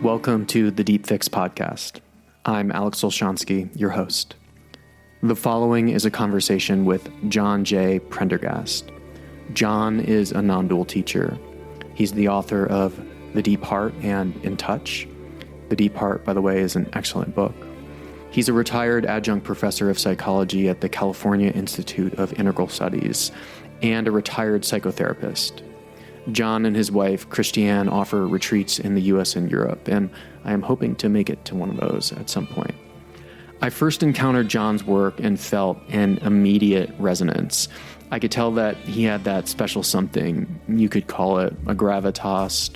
Welcome to the Deep Fix podcast. I'm Alex Olshansky, your host. The following is a conversation with John J. Prendergast. John is a non-dual teacher. He's the author of The Deep Heart and In Touch. The Deep Heart, by the way, is an excellent book. He's a retired adjunct professor of psychology at the California Institute of Integral Studies and a retired psychotherapist. John and his wife, Christiane, offer retreats in the US and Europe, and I am hoping to make it to one of those at some point. I first encountered John's work and felt an immediate resonance. I could tell that he had that special something. You could call it a gravitas,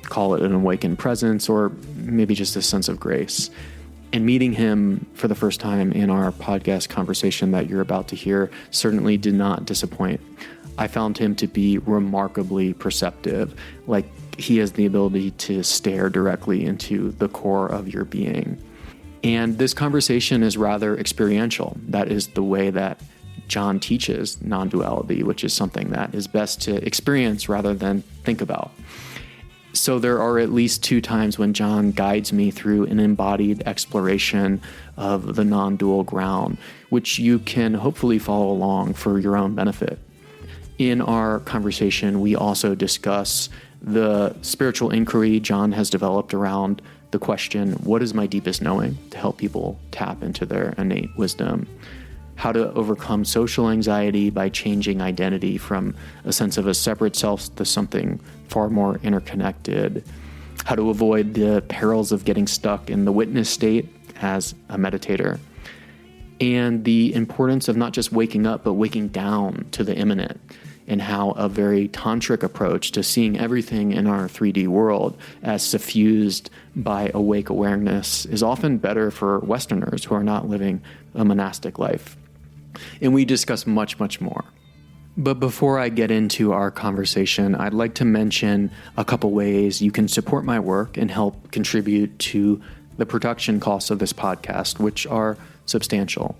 call it an awakened presence, or maybe just a sense of grace. And meeting him for the first time in our podcast conversation that you're about to hear certainly did not disappoint. I found him to be remarkably perceptive, like he has the ability to stare directly into the core of your being. And this conversation is rather experiential. That is the way that John teaches non-duality, which is something that is best to experience rather than think about. So there are at least two times when John guides me through an embodied exploration of the non-dual ground, which you can hopefully follow along for your own benefit. In our conversation, we also discuss the spiritual inquiry John has developed around the question, what is my deepest knowing, to help people tap into their innate wisdom, how to overcome social anxiety by changing identity from a sense of a separate self to something far more interconnected, how to avoid the perils of getting stuck in the witness state as a meditator, and the importance of not just waking up, but waking down to the immanent, and how a very tantric approach to seeing everything in our 3D world as suffused by awake awareness is often better for Westerners who are not living a monastic life. And we discuss much, much more. But before I get into our conversation, I'd like to mention a couple ways you can support my work and help contribute to the production costs of this podcast, which are substantial.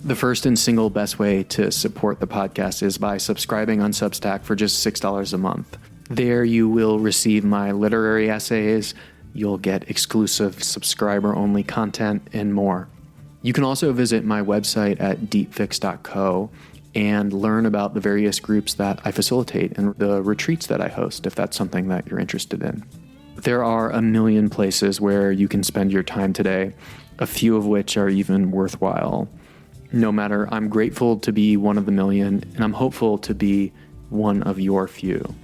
The first and single best way to support the podcast is by subscribing on Substack for just $6 a month. There you will receive my literary essays, you'll get exclusive subscriber-only content, and more. You can also visit my website at deepfix.co and learn about the various groups that I facilitate and the retreats that I host, if that's something that you're interested in. There are a million places where you can spend your time today, a few of which are even worthwhile. No matter, I'm grateful to be one of the million, and I'm hopeful to be one of your few.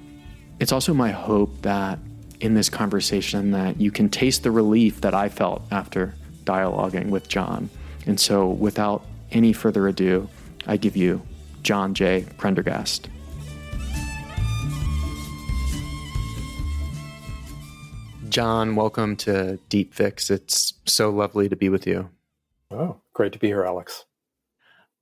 It's also my hope that in this conversation that you can taste the relief that I felt after dialoguing with John. And so without any further ado, I give you John J. Prendergast. John, welcome to Deep Fix. It's so lovely to be with you. Oh, great to be here, Alex.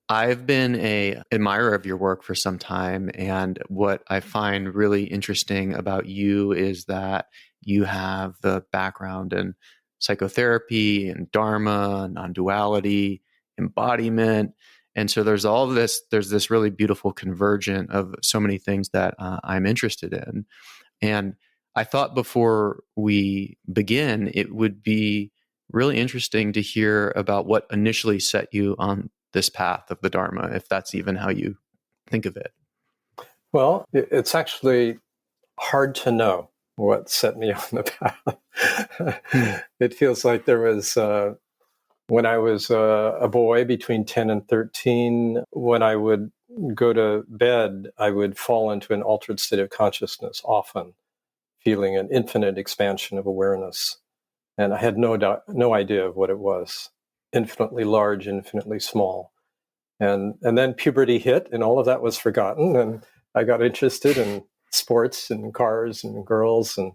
I've been an admirer of your work for some time, and what I find really interesting about you is that you have the background in psychotherapy and dharma, non-duality, embodiment, and so there's this really beautiful convergence of so many things that I'm interested in. And I thought before we begin, it would be really interesting to hear about what initially set you on this path of the Dharma, if that's even how you think of it. Well, it's actually hard to know what set me on the path. It feels like there was, when I was a boy between 10 and 13, when I would go to bed, I would fall into an altered state of consciousness, often feeling an infinite expansion of awareness. And I had no idea of what it was. Infinitely large, infinitely small. And then puberty hit and all of that was forgotten. And I got interested in sports and cars and girls. And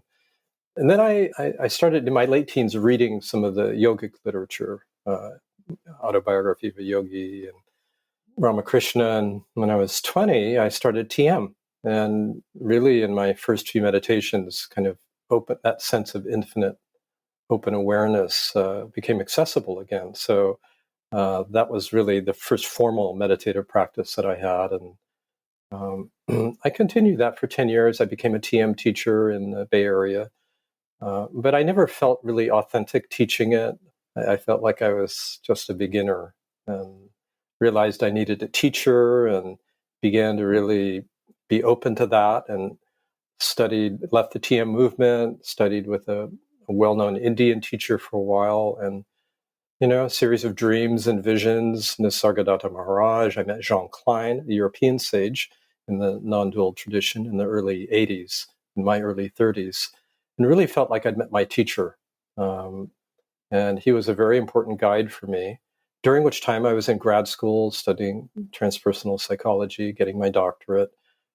then I started in my late teens reading some of the yogic literature, Autobiography of a Yogi and Ramakrishna. And when I was 20, I started TM. And really in my first few meditations, kind of that sense of infinite open awareness became accessible again. So that was really the first formal meditative practice that I had. And I continued that for 10 years. I became a TM teacher in the Bay Area. But I never felt really authentic teaching it. I felt like I was just a beginner, and realized I needed a teacher, and began to really be open to that, and left the TM movement, studied with a well-known Indian teacher for a while, and a series of dreams and visions. Nisargadatta Maharaj. I met Jean Klein, the European sage in the non-dual tradition in the early 80s, in my early 30s, and really felt like I'd met my teacher. And he was a very important guide for me, during which time I was in grad school studying transpersonal psychology, getting my doctorate.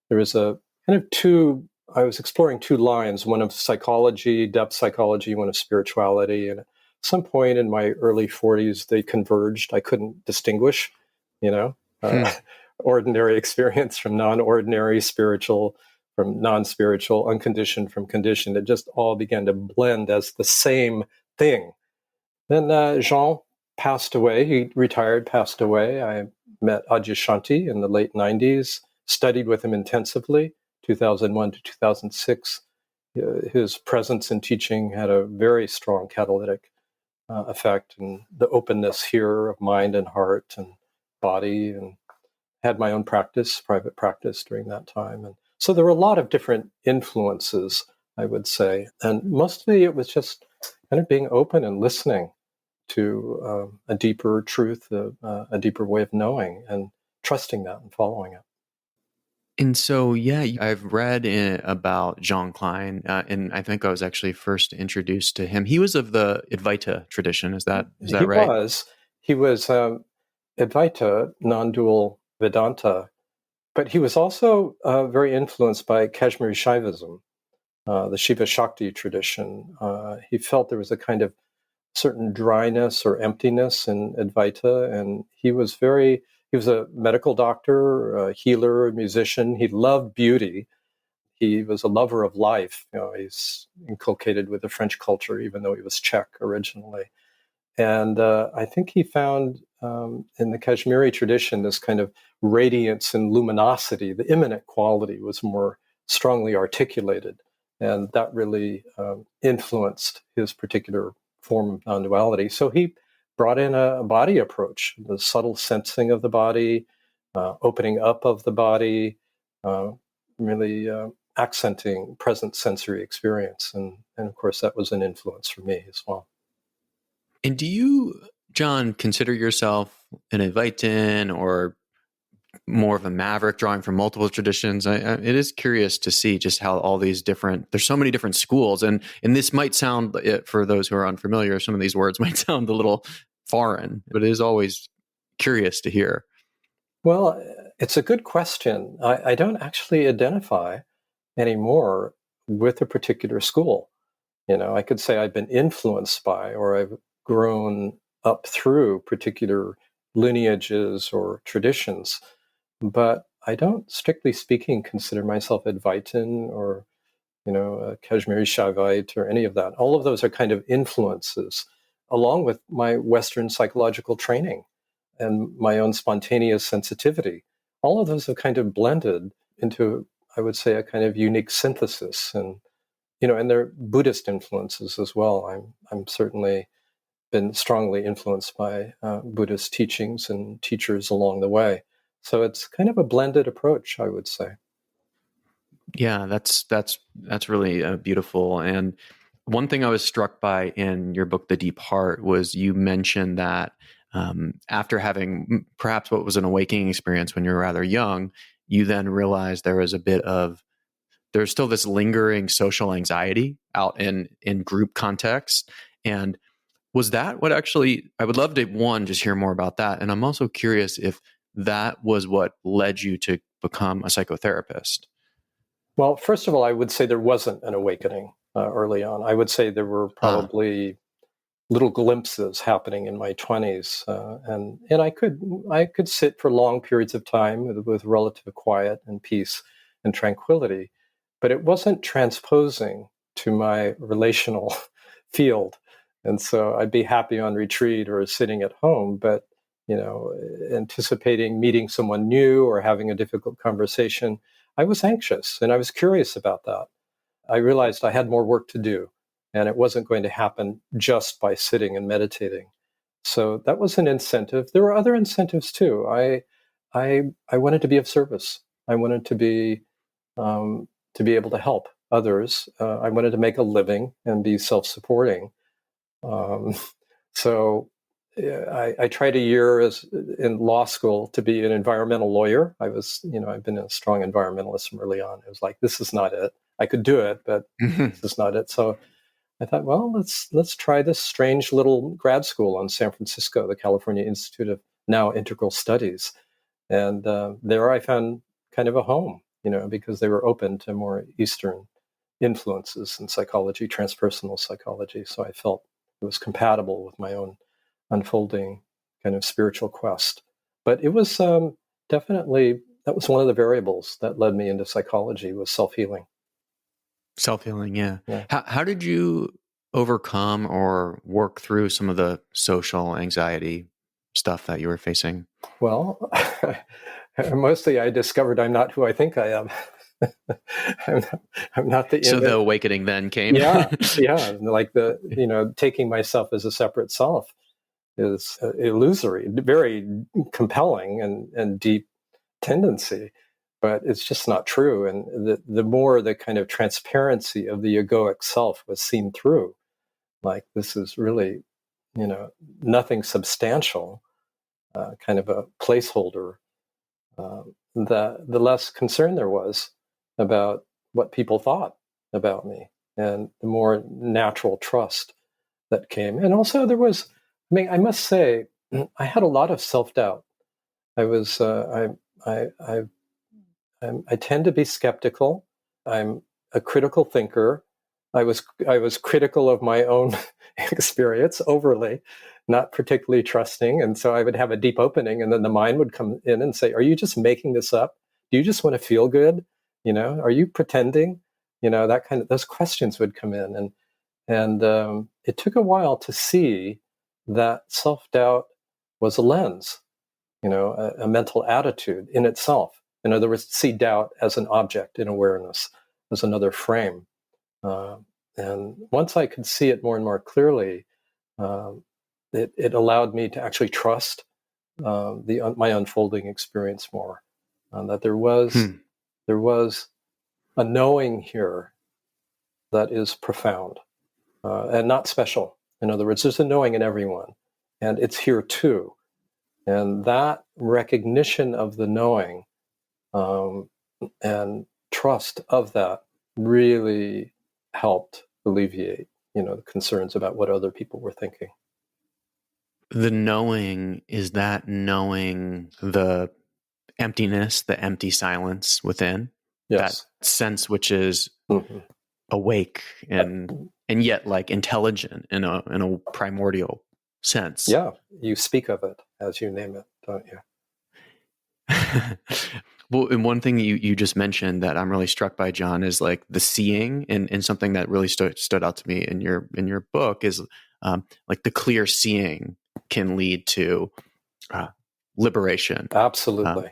There was I was exploring two lines, one of psychology, depth psychology, one of spirituality. And at some point in my early 40s, they converged. I couldn't distinguish, ordinary experience from non-ordinary, spiritual from non-spiritual, unconditioned from conditioned. It just all began to blend as the same thing. Then Jean passed away. He retired, passed away. I met Adyashanti in the late 90s, studied with him intensively, 2001 to 2006. His presence in teaching had a very strong catalytic effect, and the openness here of mind and heart and body, and had my own practice, private practice during that time. And so there were a lot of different influences, I would say. And mostly it was just kind of being open and listening to a deeper truth, a deeper way of knowing, and trusting that and following it. And so, I've read about Jean Klein, and I think I was actually first introduced to him. He was of the Advaita tradition. Is that right? He was Advaita, non-dual Vedanta, but he was also very influenced by Kashmiri Shaivism, the Shiva Shakti tradition. He felt there was a kind of certain dryness or emptiness in Advaita, and he was a medical doctor, a healer, a musician. He loved beauty. He was a lover of life. He's inculcated with the French culture, even though he was Czech originally. And I think he found in the Kashmiri tradition this kind of radiance and luminosity. The immanent quality was more strongly articulated, and that really influenced his particular form of non-duality. So he brought in a body approach, the subtle sensing of the body, opening up of the body, really accenting present sensory experience. And of course, that was an influence for me as well. And do you, John, consider yourself an Advaitin or more of a maverick, drawing from multiple traditions? It is curious to see just how all these there's so many different schools. And this might sound, for those who are unfamiliar, some of these words might sound a little foreign, but it is always curious to hear. Well, it's a good question. I don't actually identify anymore with a particular school. I could say I've been influenced by, or I've grown up through particular lineages or traditions, but I don't, strictly speaking, consider myself Advaitin or, a Kashmiri Shaivite or any of that. All of those are kind of influences, along with my Western psychological training and my own spontaneous sensitivity. All of those have kind of blended into, I would say, a kind of unique synthesis. And and they're Buddhist influences as well. I'm certainly been strongly influenced by Buddhist teachings and teachers along the way. So it's kind of a blended approach, I would say. Yeah, that's really beautiful. And one thing I was struck by in your book, The Deep Heart, was you mentioned that after having perhaps what was an awakening experience when you were rather young, you then realized there's still this lingering social anxiety out in group context. And was that what actually, I would love to, one, just hear more about that. And I'm also curious if that was what led you to become a psychotherapist. Well, first of all, I would say there wasn't an awakening early on. I would say there were probably little glimpses happening in my 20s. And I could sit for long periods of time with relative quiet and peace and tranquility. But it wasn't transposing to my relational field. And so I'd be happy on retreat or sitting at home, but, anticipating meeting someone new or having a difficult conversation, I was anxious and I was curious about that. I realized I had more work to do. and it wasn't going to happen just by sitting and meditating. So that was an incentive. There were other incentives too. I wanted to be of service. I wanted to be able to help others. I wanted to make a living and be self-supporting. So I tried a year in law school to be an environmental lawyer. I've been a strong environmentalist from early on. It was like, this is not it. I could do it, but this is not it. So I thought, well, let's try this strange little grad school in San Francisco, the California Institute of now Integral Studies. And there I found kind of a home, because they were open to more Eastern influences in psychology, transpersonal psychology. So I felt it was compatible with my own unfolding kind of spiritual quest. But it was definitely, that was one of the variables that led me into psychology, was self-healing. Self-healing, yeah. How did you overcome or work through some of the social anxiety stuff that you were facing? Well, mostly I discovered I'm not who I think I am. I'm not the image. So the awakening then came? Yeah. Like taking myself as a separate self is illusory, very compelling and deep tendency, but it's just not true. And the more the kind of transparency of the egoic self was seen through, like this is really, nothing substantial, kind of a placeholder, the less concern there was about what people thought about me, and the more natural trust that came. And also there was, I must say, I had a lot of self-doubt. I tend to be skeptical. I'm a critical thinker. I was critical of my own experience, overly, not particularly trusting. And so I would have a deep opening, and then the mind would come in and say, "Are you just making this up? Do you just want to feel good? Are you pretending?" Those questions would come in, and it took a while to see that self-doubt was a lens, a mental attitude in itself. In other words, see doubt as an object in awareness, as another frame. And once I could see it more and more clearly, it allowed me to actually trust my unfolding experience more. That there was a knowing here that is profound and not special. In other words, there's a knowing in everyone, and it's here too. And that recognition of the knowing and trust of that really helped alleviate, the concerns about what other people were thinking. The knowing, is that knowing the emptiness, the empty silence within? Yes. That sense which is awake and yet like intelligent in a primordial sense. Yeah, you speak of it as you name it, don't you? Well, and one thing you just mentioned that I'm really struck by, John, is like the seeing, and something that really stood out to me in your book is like the clear seeing can lead to liberation. Absolutely.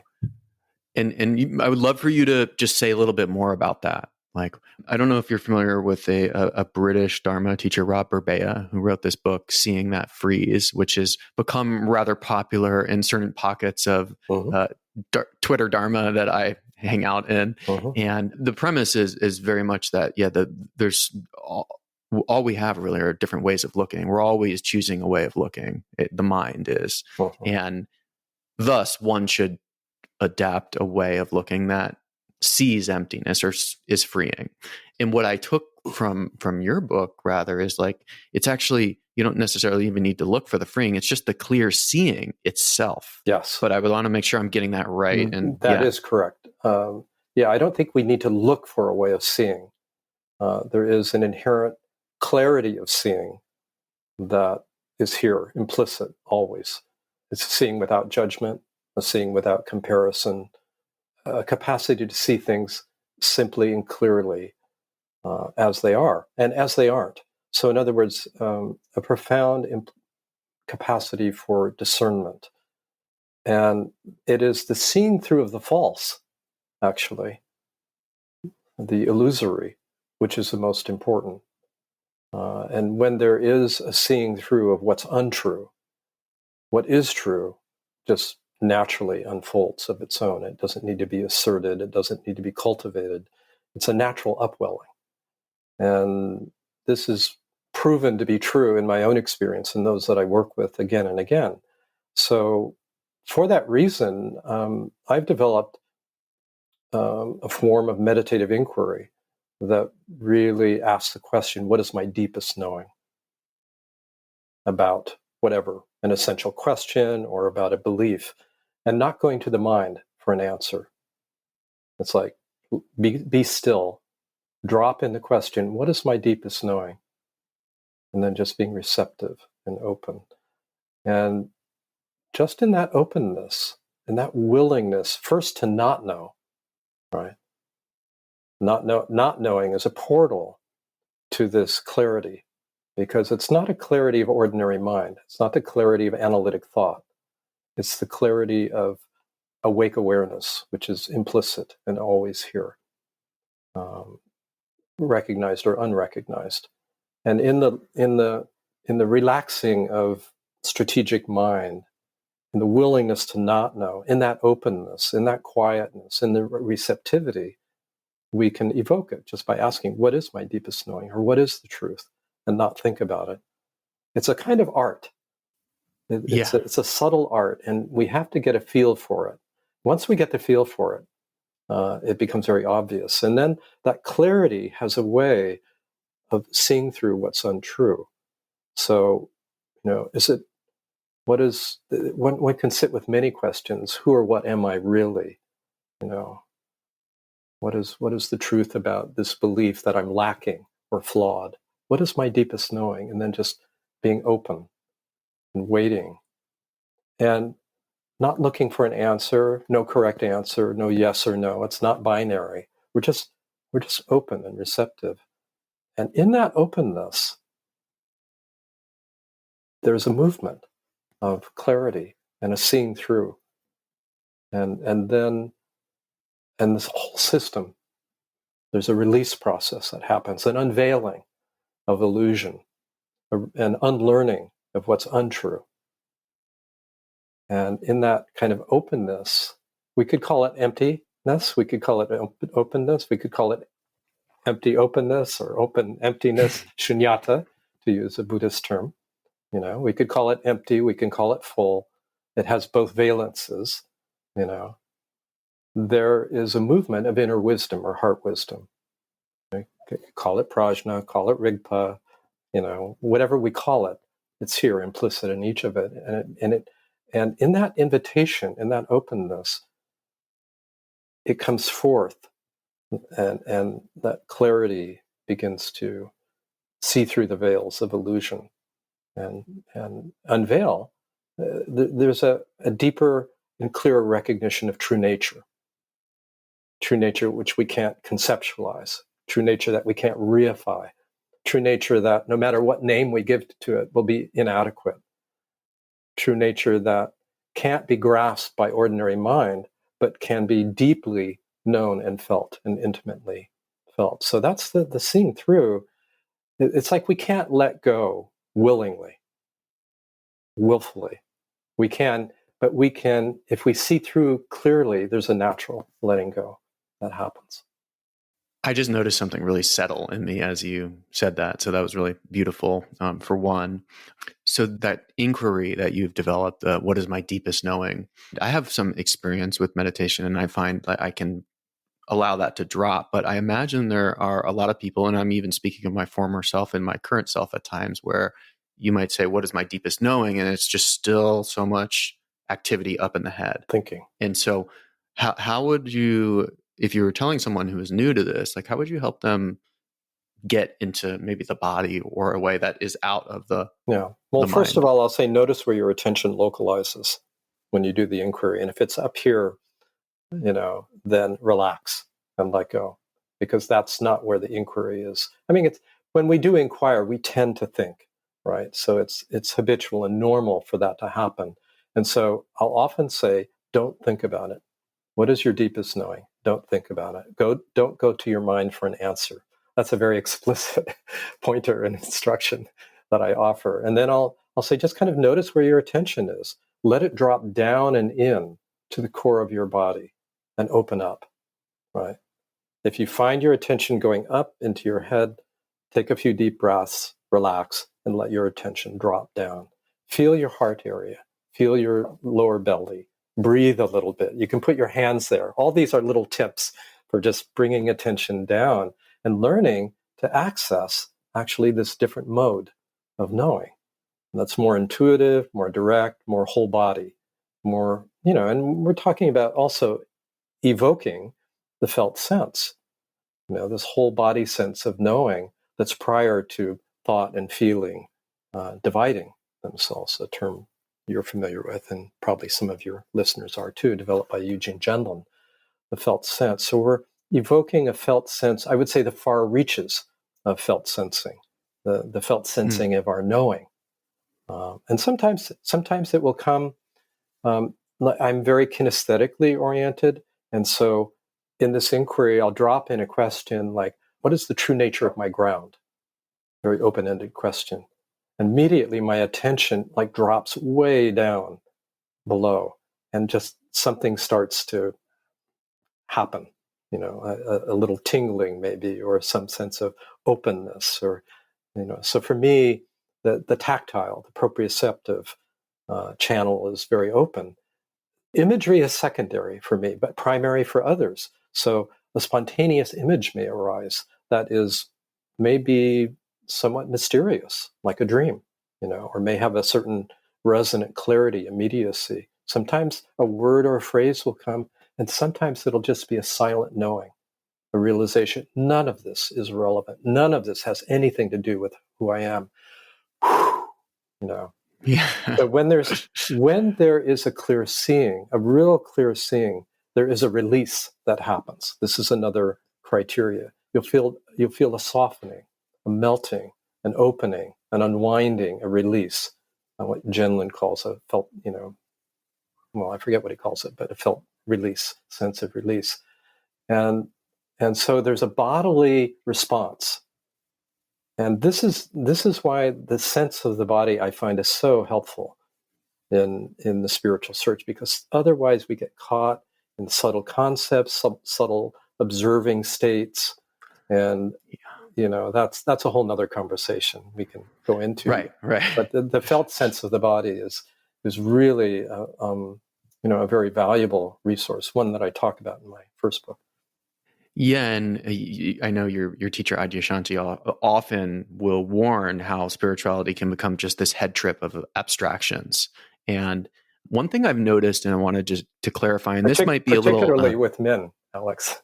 And I would love for you to just say a little bit more about that. Like, I don't know if you're familiar with a British Dharma teacher, Rob Burbea, who wrote this book, Seeing That Freeze, which has become rather popular in certain pockets of Twitter Dharma that I hang out in. And the premise is very much that, there's all we have really are different ways of looking. We're always choosing a way of looking. The mind is. And thus one should adapt a way of looking that sees emptiness or is freeing. And what I took from your book rather is like, it's actually, you don't necessarily even need to look for the freeing. It's just the clear seeing itself. Yes. But I would want to make sure I'm getting that right. And that is correct. I don't think we need to look for a way of seeing. There is an inherent clarity of seeing that is here, implicit always. It's seeing without judgment, a seeing without comparison, a capacity to see things simply and clearly as they are and as they aren't. So in other words, a profound capacity for discernment. And it is the seeing through of the false, actually, the illusory, which is the most important. And when there is a seeing through of what's untrue, what is true just naturally unfolds of its own. It doesn't need to be asserted. It doesn't need to be cultivated. It's a natural upwelling. And this is proven to be true in my own experience and those that I work with again and again. So for that reason, I've developed a form of meditative inquiry that really asks the question, what is my deepest knowing about whatever, an essential question or about a belief, and not going to the mind for an answer. It's like, be still, drop in the question, what is my deepest knowing? And then just being receptive and open. And just in that openness and that willingness, first to not know, right? Not knowing is a portal to this clarity, because it's not a clarity of ordinary mind. It's not the clarity of analytic thought. It's the clarity of awake awareness, which is implicit and always here, recognized or unrecognized. And in the relaxing of strategic mind, in the willingness to not know, in that openness, in that quietness, in the receptivity, we can evoke it just by asking, what is my deepest knowing, or what is the truth, and not think about it. It's a kind of art. It's a subtle art, and we have to get a feel for it. Once we get the feel for it, it becomes very obvious. And then that clarity has a way of seeing through what's untrue. So, one can sit with many questions. Who or what am I really? What is the truth about this belief that I'm lacking or flawed? What is my deepest knowing? And then just being open and waiting and not looking for an answer, no correct answer, no yes or no. It's not binary. We're just open and receptive. And in that openness, there's a movement of clarity and a seeing through. And this whole system, there's a release process that happens, an unveiling of illusion, an unlearning of what's untrue. And in that kind of openness, we could call it emptiness, we could call it openness, we could call it empty openness or open emptiness, shunyata, to use a Buddhist term. We could call it empty, we can call it full. It has both valences. There is a movement of inner wisdom or heart wisdom. Call it prajna, call it rigpa, whatever we call it, it's here implicit in each of it. And in that invitation, in that openness, it comes forth, and that clarity begins to see through the veils of illusion and unveil. There's a deeper and clearer recognition of true nature which we can't conceptualize, true nature that we can't reify, true nature that no matter what name we give to it will be inadequate, true nature that can't be grasped by ordinary mind, but can be deeply known and felt and intimately felt. So that's the seeing through. It's like we can't let go willfully. We can, but we can, if we see through clearly, there's a natural letting go that happens. I just noticed something really settle in me as you said that. So that was really beautiful, for one. So that inquiry that you've developed, what is my deepest knowing? I have some experience with meditation, and I find that I can allow that to drop. But I imagine there are a lot of people, and I'm even speaking of my former self and my current self at times, where you might say, what is my deepest knowing? And it's just still so much activity up in the head. Thinking. And so how would you, if you were telling someone who is new to this, how would you help them get into maybe the body or a way that is out of the Well, the first mind? of all, I'll say notice where your attention localizes when you do the inquiry. And if it's up here, then relax and let go, because that's not where the inquiry is. I mean, it's when we do inquire, we tend to think, right? So it's habitual and normal for that to happen. And so I'll often say, don't think about it. What is your deepest knowing? Don't think about it. Don't go to your mind for an answer. That's a very explicit pointer and instruction that I offer. And then I'll say, just kind of notice where your attention is. Let it drop down and in to the core of your body and open up, right? If you find your attention going up into your head, take a few deep breaths, relax, and let your attention drop down. Feel your heart area. Feel your lower belly. Breathe a little bit. You can put your hands there. All these are little tips for just bringing attention down and learning to access actually this different mode of knowing. And that's more intuitive, more direct, more whole body, more, and we're talking about also evoking the felt sense, this whole body sense of knowing that's prior to thought and feeling dividing themselves, a term you're familiar with, and probably some of your listeners are too, developed by Eugene Gendlin, the felt sense. So we're evoking a felt sense, I would say the far reaches of felt sensing, the felt sensing of our knowing. And sometimes it will come, I'm very kinesthetically oriented, and so in this inquiry, I'll drop in a question like, what is the true nature of my ground? Very open-ended question. Immediately, my attention drops way down below, and just something starts to happen. A little tingling maybe, or some sense of openness, or So for me, the tactile, the proprioceptive channel is very open. Imagery is secondary for me, but primary for others. So a spontaneous image may arise that is maybe somewhat mysterious, like a dream, or may have a certain resonant clarity, immediacy. Sometimes a word or a phrase will come, and sometimes it'll just be a silent knowing, a realization. None of this is relevant. None of this has anything to do with who I am. Yeah. But when there is a clear seeing, a real clear seeing, there is a release that happens. This is another criteria. You'll feel a softening, a melting, an opening, an unwinding, a release. What Gendlin calls a felt, I forget what he calls it, but a felt release, sense of release. And so there's a bodily response. And this is why the sense of the body I find is so helpful in the spiritual search, because otherwise we get caught in subtle concepts, subtle observing states, and that's a whole nother conversation we can go into. Right. But the felt sense of the body is really a very valuable resource, one that I talk about in my first book. Yeah, and I know your teacher Adyashanti often will warn how spirituality can become just this head trip of abstractions. And one thing I've noticed, and I wanted to clarify, and this might be a little particularly with men, Alex.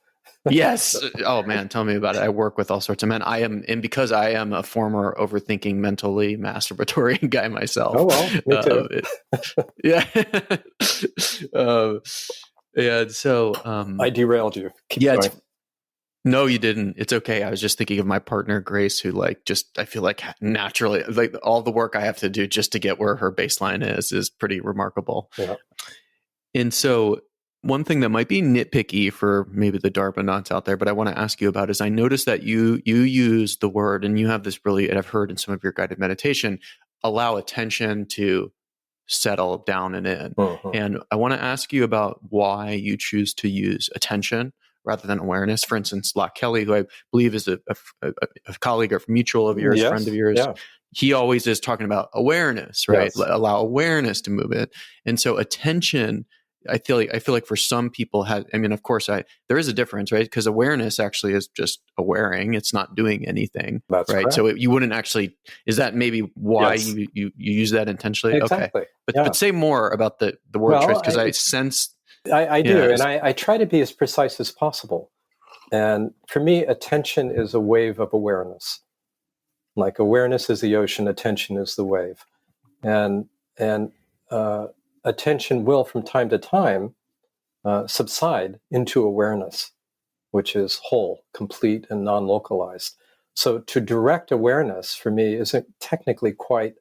Yes. Oh man, tell me about it. I work with all sorts of men. And because I am a former overthinking, mentally masturbatory guy myself. Oh well, me too. Yeah. And so I derailed you. Keep going. No, you didn't. It's okay. I was just thinking of my partner, Grace, who I feel like naturally, all the work I have to do just to get where her baseline is pretty remarkable. Yeah. And so one thing that might be nitpicky for maybe the DARPA nuts out there, but I want to ask you about is I noticed that you use the word, and you have this really, and I've heard in some of your guided meditation, allow attention to settle down and in. Mm-hmm. And I want to ask you about why you choose to use attention rather than awareness. For instance, Locke Kelly, who I believe is a colleague or mutual of yours, Yes, friend of yours, yeah. He always is talking about awareness, right? Yes. Allow awareness to move it. And so attention, I feel like for some people of course there is a difference, right? Because awareness actually is just awareing. It's not doing anything. That's right. Correct. So you wouldn't actually, is that maybe why Yes. you use that intentionally? Exactly. Okay. But say more about the word choice, because I sense. I do. And I try to be as precise as possible. And for me, attention is a wave of awareness. Like awareness is the ocean, attention is the wave. And attention will, from time to time, subside into awareness, which is whole, complete, and non-localized. So to direct awareness, for me, isn't technically quite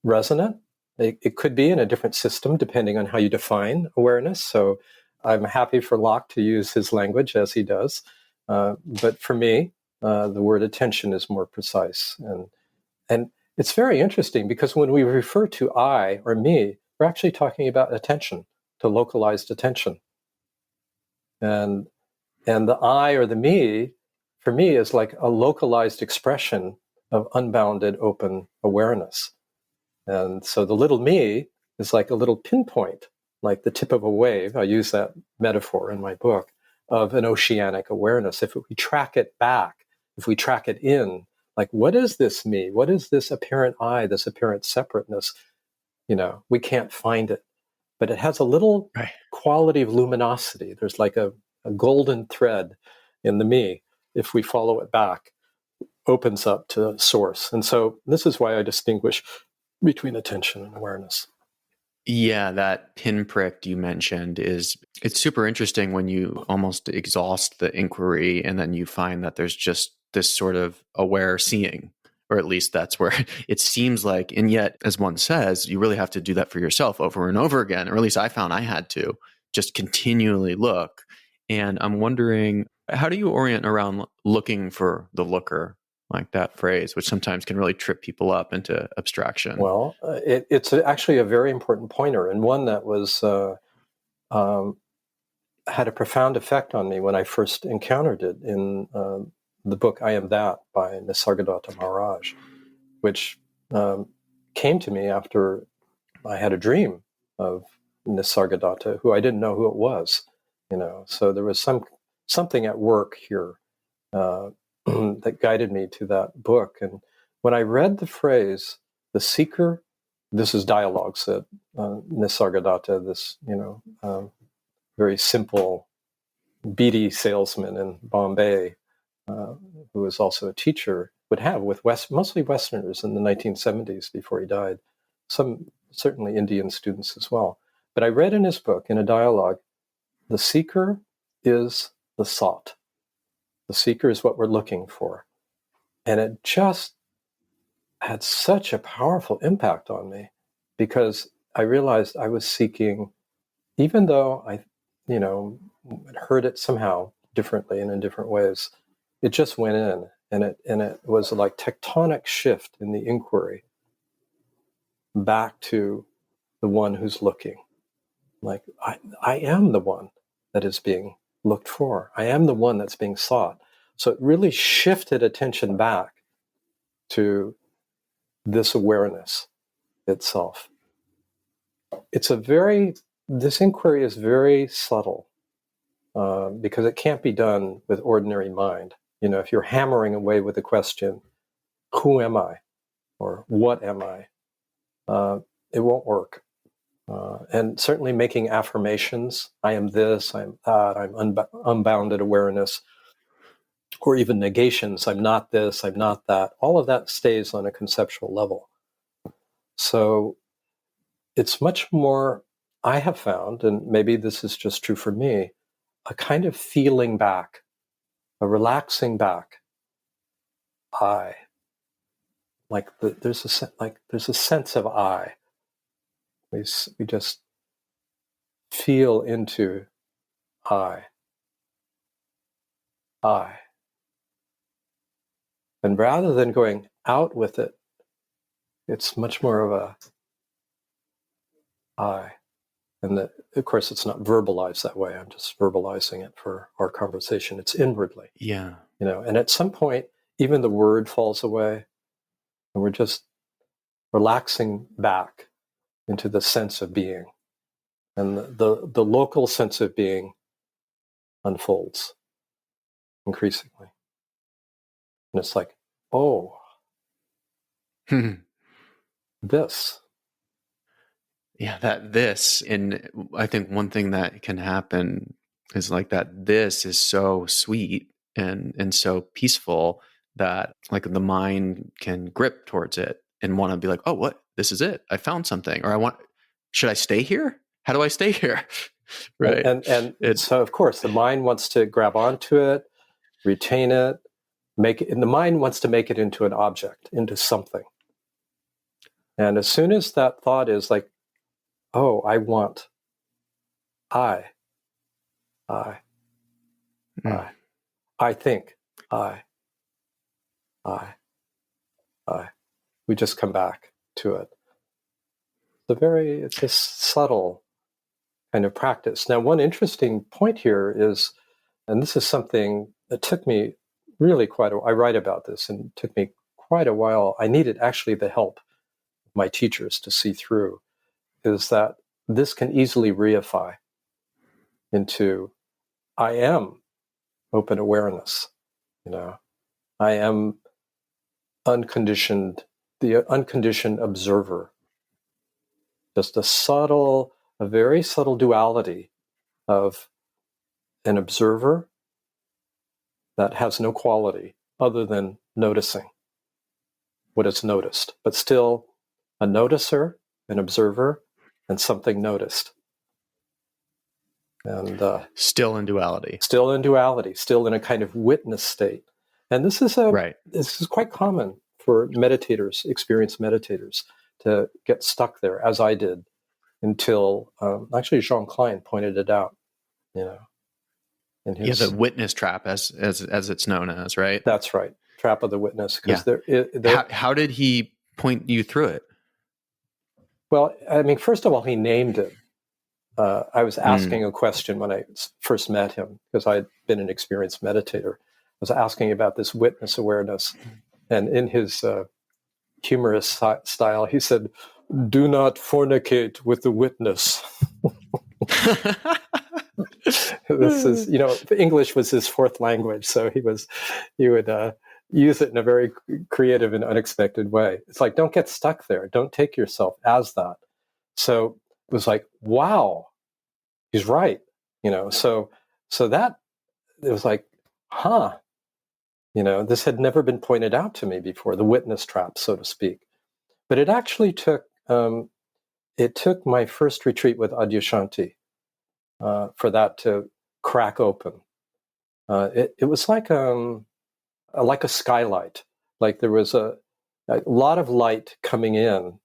resonant. It could be in a different system, depending on how you define awareness. So I'm happy for Locke to use his language as he does. But for me, The word attention is more precise. And it's very interesting because when we refer to I or me, we're actually talking about attention, to localized attention. And the I or the me, for me, is like a localized expression of unbounded open awareness. And so the little me is like a little pinpoint, like the tip of a wave. I use that metaphor in my book of an oceanic awareness. If we track it back, if we track it in, like, what is this me? What is this apparent I, this apparent separateness? We can't find it, but it has a little Right. quality of luminosity. There's like a golden thread in the me. If we follow it back, opens up to source. And so this is why I distinguish between attention and awareness. Yeah, that pinprick you mentioned it's super interesting when you almost exhaust the inquiry and then you find that there's just this sort of aware seeing, or at least that's where it seems like. And yet, as one says, you really have to do that for yourself over and over again, or at least I found I had to just continually look. And I'm wondering, how do you orient around looking for the looker? Like that phrase, which sometimes can really trip people up into abstraction. Well, it's actually a very important pointer, and one that was had a profound effect on me when I first encountered it in the book "I Am That" by Nisargadatta Maharaj, which came to me after I had a dream of Nisargadatta, who I didn't know who it was. So there was something at work here that guided me to that book. And when I read the phrase, the seeker, this is dialogues that Nisargadatta, this, very simple, beady salesman in Bombay, who was also a teacher, would have with mostly Westerners in the 1970s before he died, some certainly Indian students as well. But I read in his book, in a dialogue, the seeker is the sought. The seeker is what we're looking for. And it just had such a powerful impact on me because I realized I was seeking, even though I, heard it somehow differently and in different ways, it just went in, and it was like tectonic shift in the inquiry back to the one who's looking. Like, I am the one that is being looked for. I am the one that's being sought. So it really shifted attention back to this awareness itself. This inquiry is very subtle because it can't be done with ordinary mind. If you're hammering away with the question, who am I? Or what am I? It won't work. And certainly making affirmations, I am this, I am that, I'm unbounded awareness, or even negations, I'm not this, I'm not that, all of that stays on a conceptual level. So it's much more, I have found, and maybe this is just true for me, a kind of feeling back, a relaxing back. There's a sense of I. We just feel into I. And rather than going out with it, it's much more of a I. And of course, it's not verbalized that way. I'm just verbalizing it for our conversation. It's inwardly. Yeah. And at some point, even the word falls away, and we're just relaxing back into the sense of being. And the local sense of being unfolds increasingly. And it's like, oh, this. Yeah, and I think one thing that can happen is like that this is so sweet and so peaceful that like the mind can grip towards it and want to be like, oh, what? This is it. I found something. Or should I stay here? How do I stay here? Right. And so of course the mind wants to grab onto it, retain it, and the mind wants to make it into an object, into something. And as soon as that thought is like, oh, I think, I, I. We just come back to it. It's a subtle kind of practice. Now, one interesting point here is, and this is something that took me really I write about this, and it took me quite a while. I needed actually the help of my teachers to see through, is that this can easily reify into, I am open awareness. I am the unconditioned observer. Just a very subtle duality of an observer that has no quality other than noticing what is noticed, but still a noticer, an observer, and something noticed. And still in duality. Still in duality, still in a kind of witness state. And this is quite common for meditators, experienced meditators, to get stuck there, as I did, until actually Jean Klein pointed it out. The witness trap, as it's known as, right? That's right, trap of the witness. How did he point you through it? Well, I mean, first of all, he named it. I was asking a question when I first met him, because I had been an experienced meditator. I was asking about this witness awareness. And in his humorous style, he said, "Do not fornicate with the witness." This is, English was his fourth language. So he would use it in a very creative and unexpected way. It's like, don't get stuck there. Don't take yourself as that. So it was like, wow, he's right. So that, it was like, this had never been pointed out to me before, the witness trap, so to speak. But it actually took my first retreat with Adyashanti for that to crack open. It was like a skylight, like there was a lot of light coming in,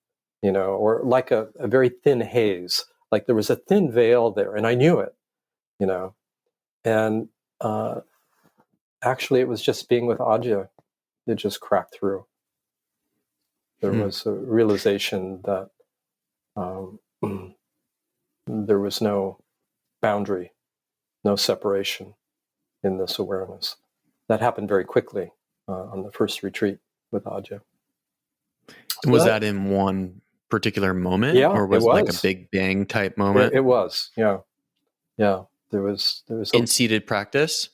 or like a very thin haze, like there was a thin veil there, and I knew it, and actually it was just being with Adya, it just cracked through. There was a realization that there was no boundary, no separation in this awareness. That happened very quickly on the first retreat with Adya. Was that in one particular moment? Yeah, or was it like a big bang type moment? It was, yeah. Yeah, there was in seated practice?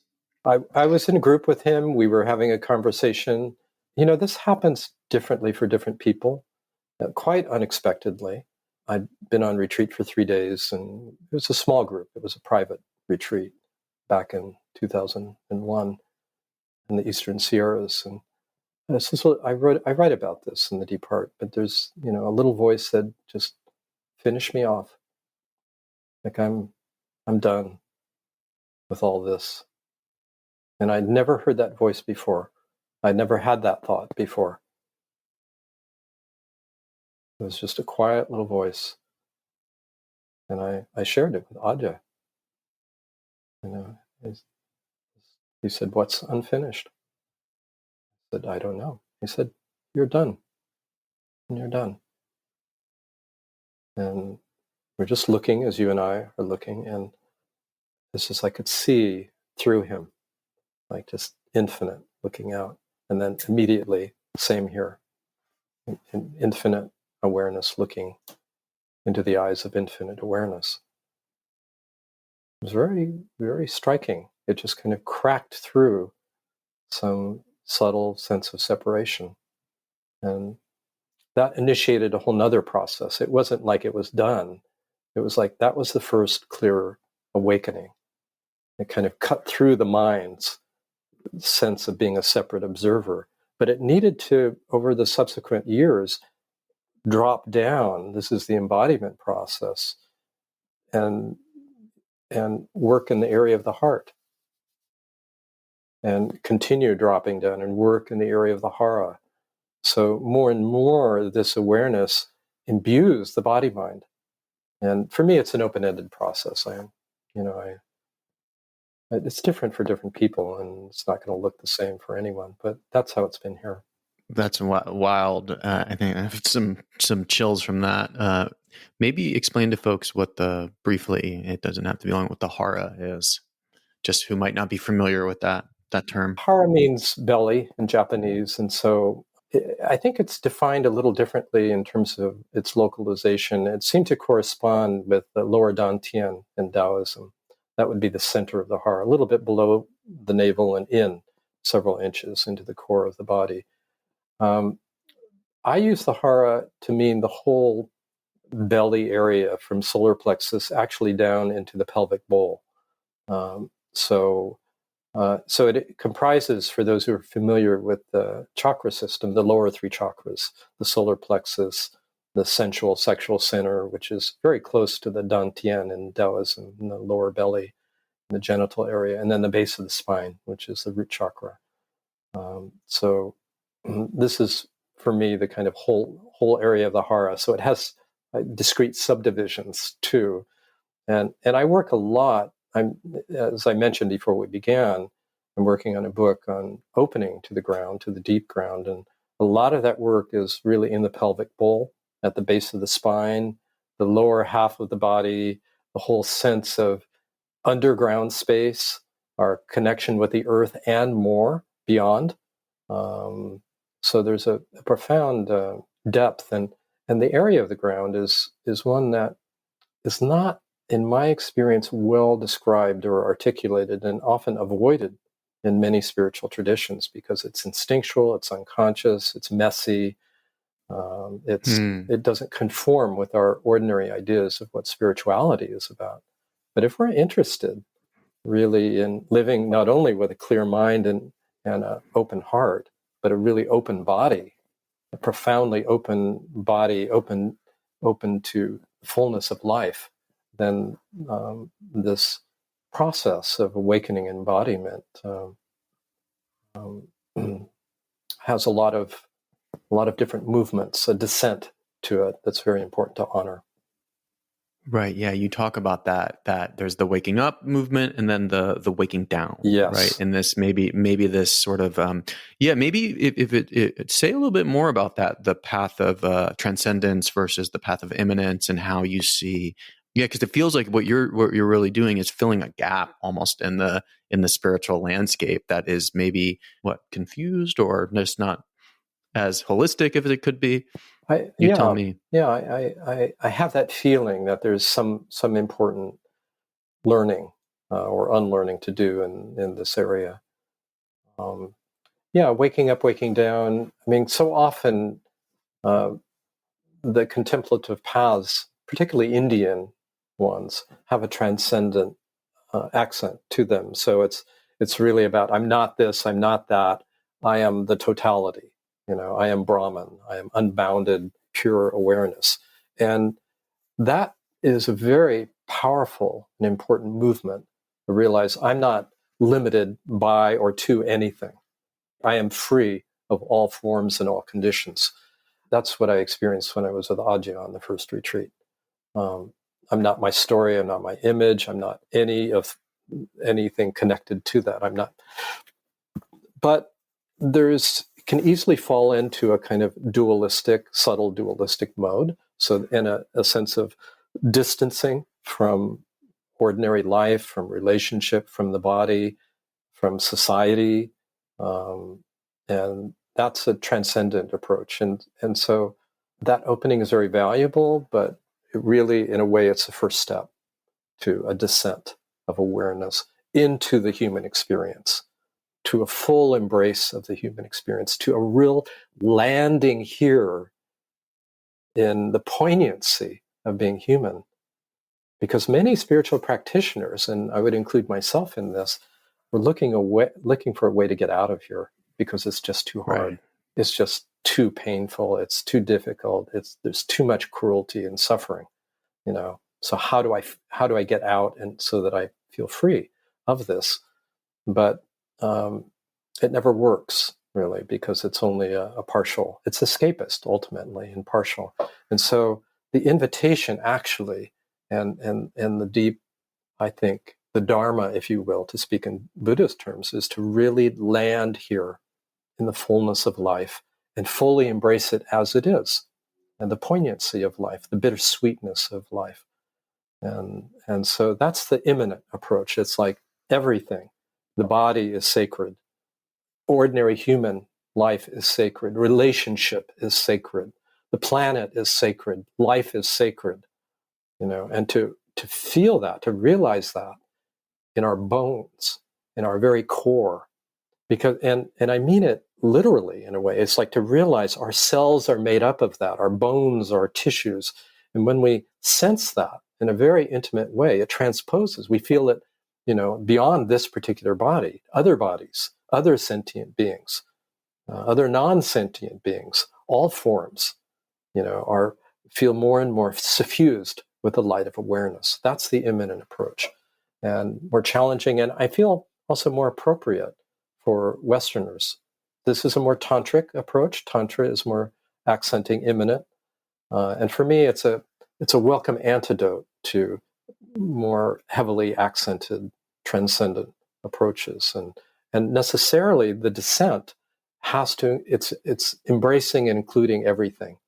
I was in a group with him. We were having a conversation. This happens differently for different people, quite unexpectedly. I'd been on retreat for 3 days, and it was a small group. It was a private retreat back in 2001 in the Eastern Sierras. And I write about this in the Deep Heart, but there's, a little voice said, just finish me off. Like I'm done with all this. And I'd never heard that voice before. I'd never had that thought before. It was just a quiet little voice. And I shared it with Adya. He said, "What's unfinished?" I said, "I don't know." He said, "You're done. And you're done." And we're just looking as you and I are looking. And it's just, I could see through him, like just infinite looking out. And then immediately, same here, infinite awareness looking into the eyes of infinite awareness. It was very, very striking. It just kind of cracked through some subtle sense of separation. And that initiated a whole nother process. It wasn't like it was done. It was like that was the first clear awakening. It kind of cut through the mind's sense of being a separate observer. But it needed to, over the subsequent years, drop down. This is the embodiment process, and work in the area of the heart, and continue dropping down and work in the area of the hara. So more and more, this awareness imbues the body mind. And for me, it's an open-ended process. It's different for different people, and it's not going to look the same for anyone. But that's how it's been here. That's wild. I think I have some chills from that. Maybe explain to folks what briefly, it doesn't have to be long, what the hara is, just who might not be familiar with that term. Hara means belly in Japanese, and so I think it's defined a little differently in terms of its localization. It seemed to correspond with the lower dantian in Taoism. That would be the center of the hara, a little bit below the navel and in several inches into the core of the body. I use the hara to mean the whole belly area from solar plexus actually down into the pelvic bowl. So it comprises, for those who are familiar with the chakra system, the lower three chakras, the solar plexus, the sensual sexual center, which is very close to the dantian in Taoism, in the lower belly, in the genital area, and then the base of the spine, which is the root chakra. So this is, for me, the kind of whole area of the hara. So it has discrete subdivisions too, and I work a lot. As I mentioned before we began, I'm working on a book on opening to the ground, to the deep ground, and a lot of that work is really in the pelvic bowl, at the base of the spine, the lower half of the body, the whole sense of underground space, our connection with the earth, and more beyond. So there's a profound depth, and the area of the ground is one that is not, in my experience, well described or articulated, and often avoided in many spiritual traditions because it's instinctual, it's unconscious, it's messy. It doesn't conform with our ordinary ideas of what spirituality is about. But if we're interested really in living not only with a clear mind and an open heart, but a really open body, a profoundly open body, open to fullness of life, then this process of awakening embodiment has a lot of different movements, a descent to it that's very important to honor. Right. Yeah. You talk about that there's the waking up movement and then the waking down. Yes. Right. And this maybe this sort of, maybe if it say a little bit more about that, the path of transcendence versus the path of immanence, and how you see, because it feels like what you're really doing is filling a gap almost in the spiritual landscape that is maybe confused or just not as holistic as it could be. Tell me. Yeah, I have that feeling that there's some important learning or unlearning to do in this area. Waking up, waking down. I mean, so often the contemplative paths, particularly Indian ones, have a transcendent accent to them. So it's really about, I'm not this, I'm not that, I am the totality. I am Brahman. I am unbounded, pure awareness. And that is a very powerful and important movement to realize I'm not limited by or to anything. I am free of all forms and all conditions. That's what I experienced when I was with Ajahn on the first retreat. I'm not my story. I'm not my image. I'm not anything connected to that. I'm not. But can easily fall into a kind of subtle dualistic mode. So in a sense of distancing from ordinary life, from relationship, from the body, from society. And that's a transcendent approach. And so that opening is very valuable, but it really, in a way, it's the first step to a descent of awareness into the human experience, to a full embrace of the human experience, to a real landing here in the poignancy of being human. Because many spiritual practitioners, and I would include myself in this, were looking for a way to get out of here because it's just too hard. Right. It's just too painful. It's too difficult. There's too much cruelty and suffering. So how do I get out, and so that I feel free of this? But it never works, really, because it's only a partial. It's escapist, ultimately, and partial. And so the invitation, actually, and the deep, I think, the Dharma, if you will, to speak in Buddhist terms, is to really land here in the fullness of life and fully embrace it as it is, and the poignancy of life, the bittersweetness of life. And so that's the immanent approach. It's like everything. The body is sacred. Ordinary human life is sacred. Relationship is sacred. The planet is sacred. Life is sacred. And to feel that, to realize that in our bones, in our very core, because and I mean it literally in a way. It's like to realize our cells are made up of that, our bones, our tissues, and when we sense that in a very intimate way, it transposes. We feel it, beyond this particular body, other bodies, other sentient beings, other non-sentient beings, all forms, feel more and more suffused with the light of awareness. That's the immanent approach, and more challenging, and I feel also more appropriate for Westerners. This is a more tantric approach. Tantra is more accenting immanent, and for me, it's a welcome antidote to more heavily accented transcendent approaches, and necessarily the descent has to. It's embracing and including everything,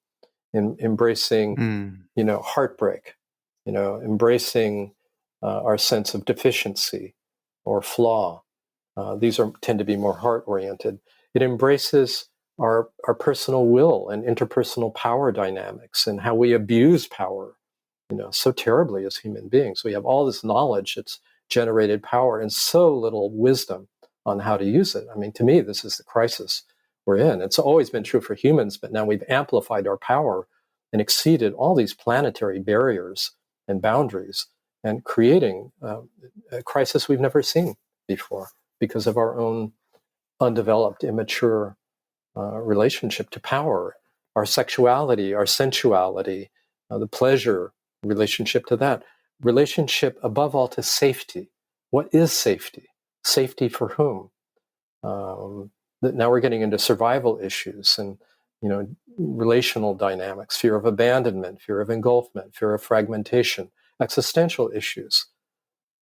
embracing heartbreak, embracing our sense of deficiency or flaw. These tend to be more heart-oriented. It embraces our personal will and interpersonal power dynamics and how we abuse power, so terribly as human beings. We have all this knowledge that's generated power and so little wisdom on how to use it. I mean, to me, this is the crisis we're in. It's always been true for humans, but now we've amplified our power and exceeded all these planetary barriers and boundaries and creating a crisis we've never seen before because of our own undeveloped, immature relationship to power, our sexuality, our sensuality, the pleasure relationship to that, relationship above all to safety. What is safety? Safety for whom? Now we're getting into survival issues and relational dynamics, fear of abandonment, fear of engulfment, fear of fragmentation, existential issues.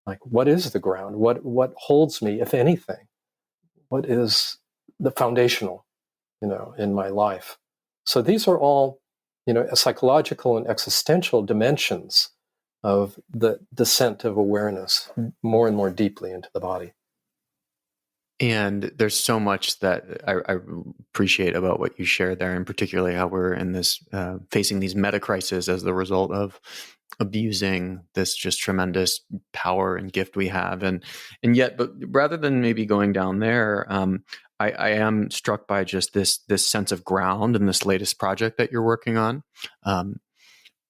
Like, what is the ground? What holds me, if anything? What is the foundational, in my life? So these are all, psychological and existential dimensions of the descent of awareness more and more deeply into the body. And there's so much that I appreciate about what you shared there, and particularly how we're in this facing these meta crises as the result of abusing this just tremendous power and gift we have, and yet, but rather than maybe going down there, I am struck by just this sense of ground in this latest project that you're working on.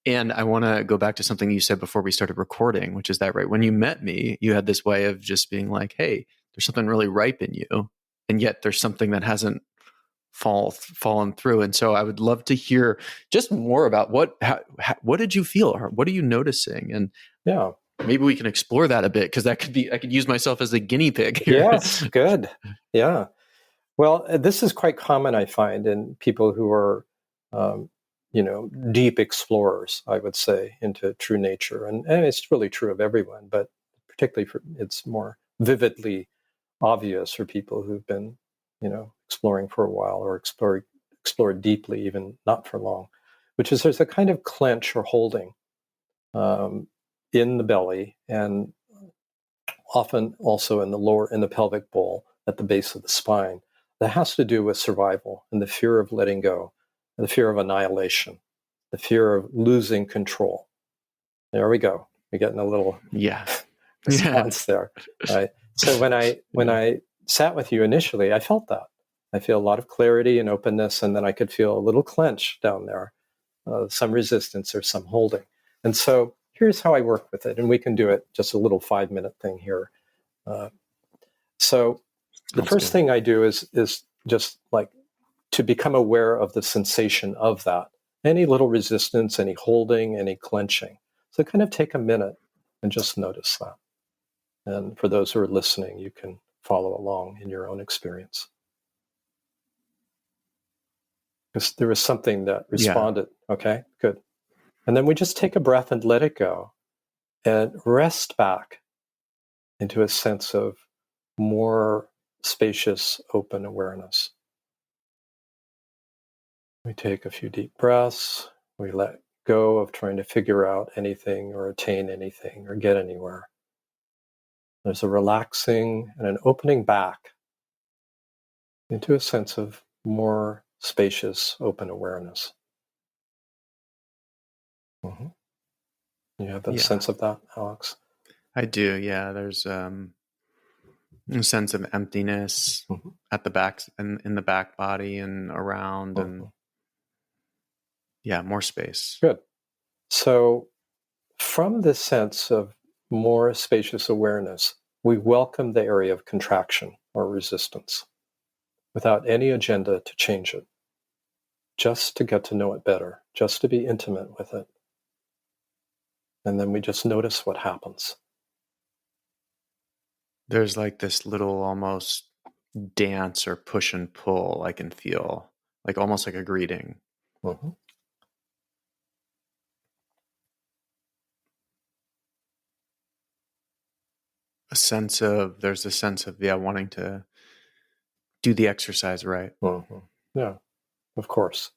And I want to go back to something you said before we started recording, which is that right when you met me, you had this way of just being like, hey, there's something really ripe in you, and yet there's something that hasn't fallen through. And so I would love to hear just more about what did you feel, or what are you noticing? And yeah, maybe we can explore that a bit, because that could be, I could use myself as a guinea pig here. Yes, good. Yeah. Well, this is quite common, I find, in people who are, deep explorers, I would say, into true nature. And it's really true of everyone, but particularly it's more vividly obvious for people who've been, exploring for a while or explored deeply, even not for long, which is there's a kind of clench or holding in the belly, and often also in the pelvic bowl at the base of the spine, that has to do with survival and the fear of letting go, and the fear of annihilation, the fear of losing control. There we go. We're getting a little response there. Right? So when I sat with you initially, I felt that. I feel a lot of clarity and openness, and then I could feel a little clench down there, some resistance or some holding. And so here's how I work with it, and we can do it just a little 5-minute thing here. So the first thing I do is just like to become aware of the sensation of that. Any little resistance, any holding, any clenching. So kind of take a minute and just notice that. And for those who are listening, you can follow along in your own experience. Because there was something that responded. Yeah. Okay, good. And then we just take a breath and let it go and rest back into a sense of more spacious, open awareness. We take a few deep breaths. We let go of trying to figure out anything or attain anything or get anywhere. There's a relaxing and an opening back into a sense of more spacious, open awareness. Mm-hmm. You have a sense of that, Alex? I do, yeah. There's a sense of emptiness at the back and in the back body and around, and more space. Good. So from this sense of more spacious awareness, we welcome the area of contraction or resistance without any agenda to change it, just to get to know it better, just to be intimate with it. And then we just notice what happens. There's like this little almost dance or push and pull I can feel, like almost like a greeting. Mm-hmm. There's a sense of, wanting to do the exercise right. Mm-hmm. Yeah, of course.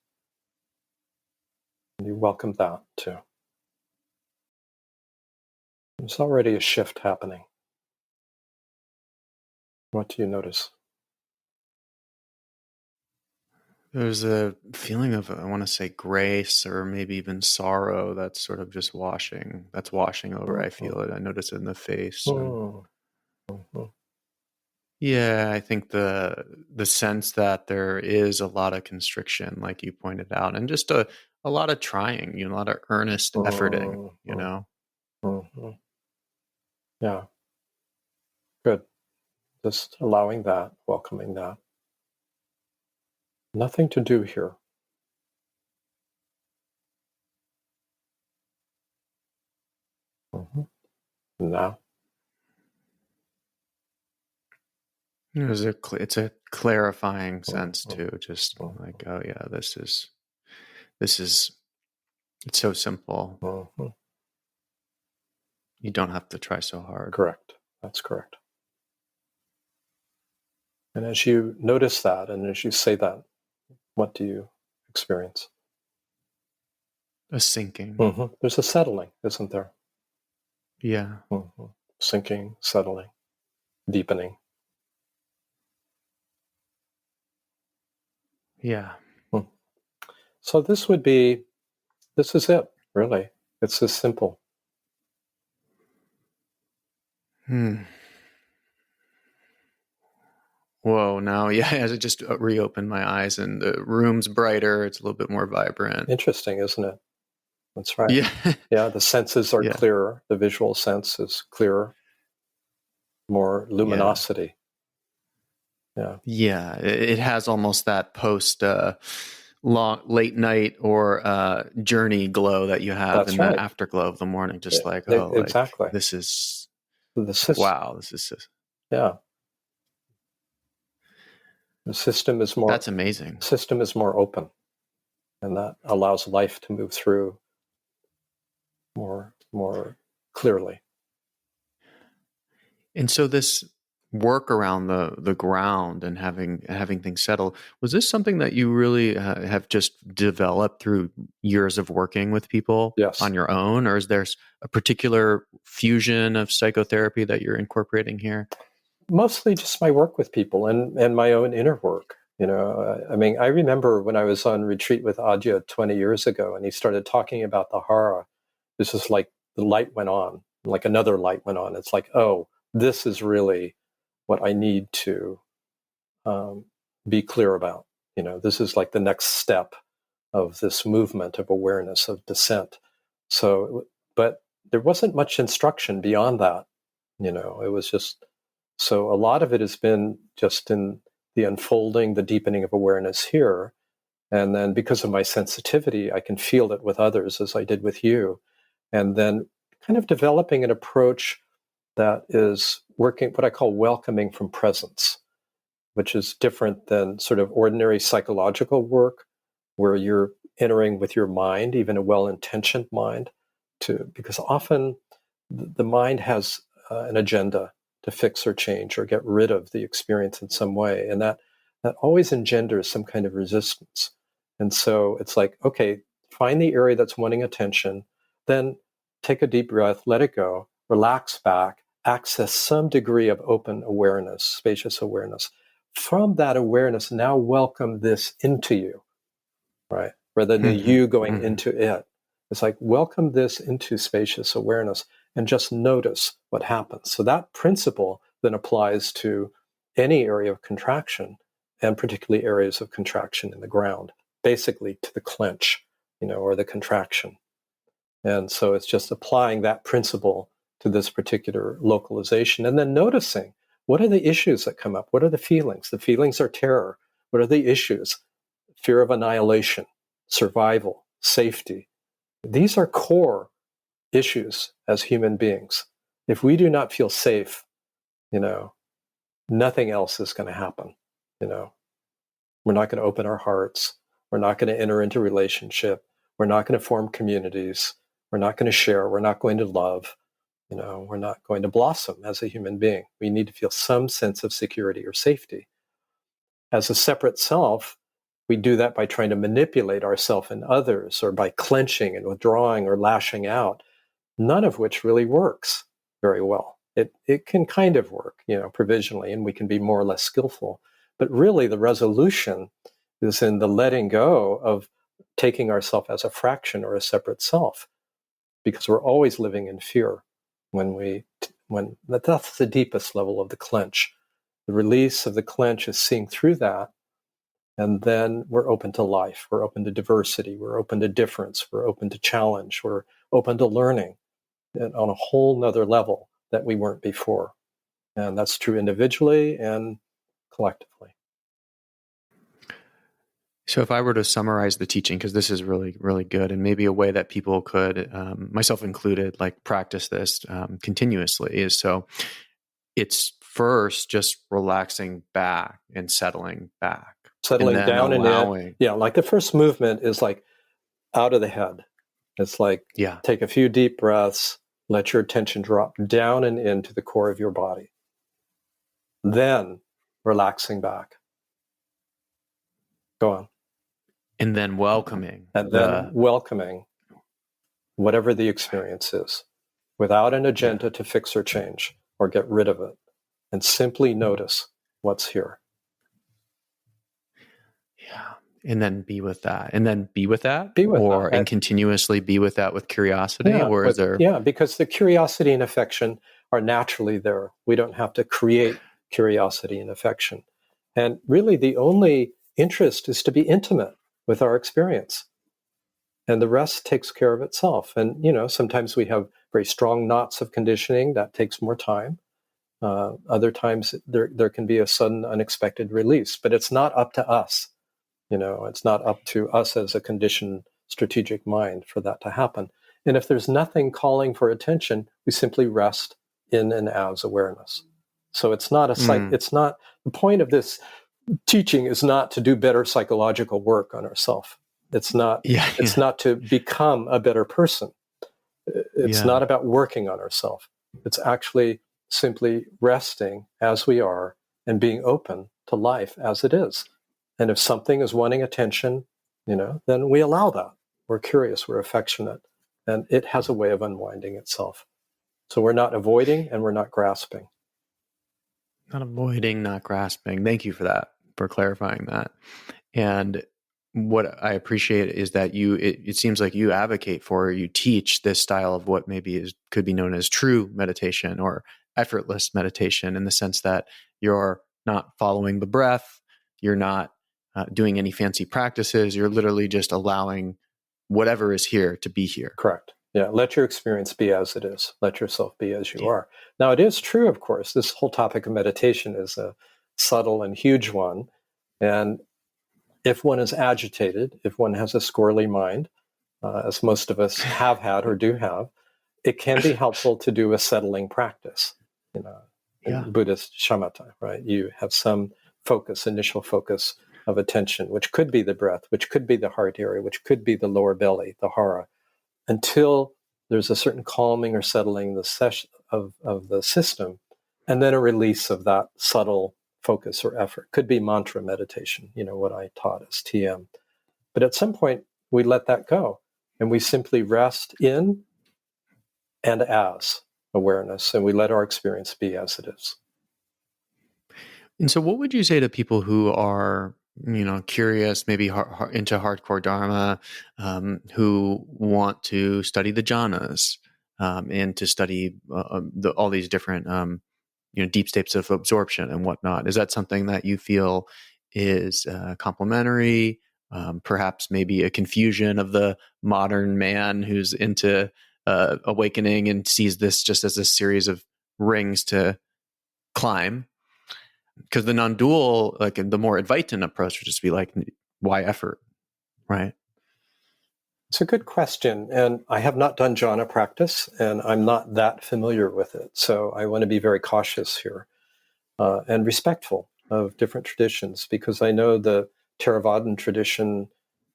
You welcome that too. There's already a shift happening. What do you notice? There's a feeling of, I want to say, grace or maybe even sorrow that's sort of just washing over. I feel it. I notice it in the face. Yeah, I think the sense that there is a lot of constriction, like you pointed out, and just a lot of trying, a lot of earnest efforting, Yeah. Good. Just allowing that, welcoming that. Nothing to do here. Now. It's a clarifying sense too, just like, oh yeah, this is it's so simple. You don't have to try so hard. Correct. That's correct. And as you notice that, and as you say that, what do you experience? A sinking. There's a settling, isn't there? Yeah. Sinking, settling, deepening. Yeah. So this is it, really. It's this simple. Whoa, now, as I just reopened my eyes and the room's brighter, it's a little bit more vibrant. Interesting, isn't it? That's right. Yeah. Yeah, the senses are clearer. The visual sense is clearer. More luminosity. Yeah. Yeah, it has almost that post late night or journey glow that you have in the afterglow of the morning. Just exactly. This is the system. Wow. This is yeah. The system is more. That's amazing. The system is more open, and that allows life to move through more clearly. And so this work around the ground and having things settle, was this something that you really have just developed through years of working with people on your own, or is there a particular fusion of psychotherapy that you're incorporating here? Mostly just my work with people and my own inner work. I mean, I remember when I was on retreat with Adya 20 years ago, and he started talking about the hara. This is like the light went on, like another light went on. It's like, oh, this is really what I need to be clear about. This is like the next step of this movement of awareness, of descent. So, but there wasn't much instruction beyond that. It was just, so a lot of it has been just in the unfolding, the deepening of awareness here. And then because of my sensitivity, I can feel it with others as I did with you. And then kind of developing an approach that is working, what I call welcoming from presence, which is different than sort of ordinary psychological work where you're entering with your mind, even a well-intentioned mind, because often the mind has an agenda. to fix or change or get rid of the experience in some way. And that always engenders some kind of resistance. And so it's like, okay, find the area that's wanting attention, then take a deep breath, let it go, relax back, access some degree of open awareness, spacious awareness. From that awareness, now welcome this into you, right? Rather than you going into it. It's like, welcome this into spacious awareness and just notice what happens. So that principle then applies to any area of contraction, and particularly areas of contraction in the ground, basically to the clench, or the contraction. And so it's just applying that principle to this particular localization and then noticing, what are the issues that come up? What are the feelings? The feelings are terror. What are the issues? Fear of annihilation, survival, safety. These are core issues as human beings. If we do not feel safe, nothing else is going to happen. We're not going to open our hearts. We're not going to enter into relationship. We're not going to form communities. We're not going to share. We're not going to love. We're not going to blossom as a human being. We need to feel some sense of security or safety. As a separate self, we do that by trying to manipulate ourselves and others, or by clenching and withdrawing or lashing out, none of which really works very well. It can kind of work, provisionally, and we can be more or less skillful. But really, the resolution is in the letting go of taking ourselves as a fraction or a separate self, because we're always living in fear when that's the deepest level of the clench. The release of the clench is seeing through that, and then we're open to life. We're open to diversity. We're open to difference. We're open to challenge. We're open to learning on a whole nother level that we weren't before. And that's true individually and collectively. So if I were to summarize the teaching, because this is really, really good, and maybe a way that people could, myself included, practice this continuously, is so it's first just relaxing back and settling back. Settling and down allowing, in it. Yeah, the first movement is out of the head. It's take a few deep breaths, let your attention drop down and into the core of your body. Then relaxing back. Go on. And then welcoming. Welcoming whatever the experience is, without an agenda to fix or change or get rid of it, and simply notice what's here. Yeah. And then be with that. And then be with that? And continuously be with that with curiosity? Because the curiosity and affection are naturally there. We don't have to create curiosity and affection. And really the only interest is to be intimate with our experience. And the rest takes care of itself. And, sometimes we have very strong knots of conditioning that takes more time. Other times there can be a sudden unexpected release, but it's not up to us. It's not up to us as a conditioned strategic mind for that to happen. And if there's nothing calling for attention, we simply rest in and as awareness. So it's not it's not, the point of this teaching is not to do better psychological work on ourselves. It's not, it's not to become a better person. It's not about working on ourselves. It's actually simply resting as we are and being open to life as it is. And if something is wanting attention, then we allow that. We're curious, we're affectionate, and it has a way of unwinding itself. So we're not avoiding and we're not grasping. Not avoiding, not grasping. Thank you for that, for clarifying that. And what I appreciate is that it seems like you advocate for, you teach this style of what maybe could be known as true meditation or effortless meditation, in the sense that you're not following the breath, you're not doing any fancy practices, you're literally just allowing whatever is here to be here. Correct. Yeah, let your experience be as it is. Let yourself be as you are. Now, it is true, of course, this whole topic of meditation is a subtle and huge one. And if one is agitated, if one has a squirrely mind, as most of us have had or do have, it can be helpful to do a settling practice. In Buddhist shamatha, right? You have some focus, initial focus of attention, which could be the breath, which could be the heart area, which could be the lower belly, the hara, until there's a certain calming or settling of the system. and then a release of that subtle focus or effort. Could be mantra meditation, what I taught as TM. But at some point, we let that go and we simply rest in and as awareness, and we let our experience be as it is. And so what would you say to people who are, curious, maybe into hardcore Dharma, who want to study the jhanas, and to study all these different, deep states of absorption and whatnot? Is that something that you feel is complementary? Perhaps maybe a confusion of the modern man who's into awakening and sees this just as a series of rings to climb? Because the non-dual, like the more Advaitin approach, would just be like, why effort, right? It's a good question. And I have not done jhana practice, and I'm not that familiar with it. So I want to be very cautious here and respectful of different traditions, because I know the Theravadan tradition,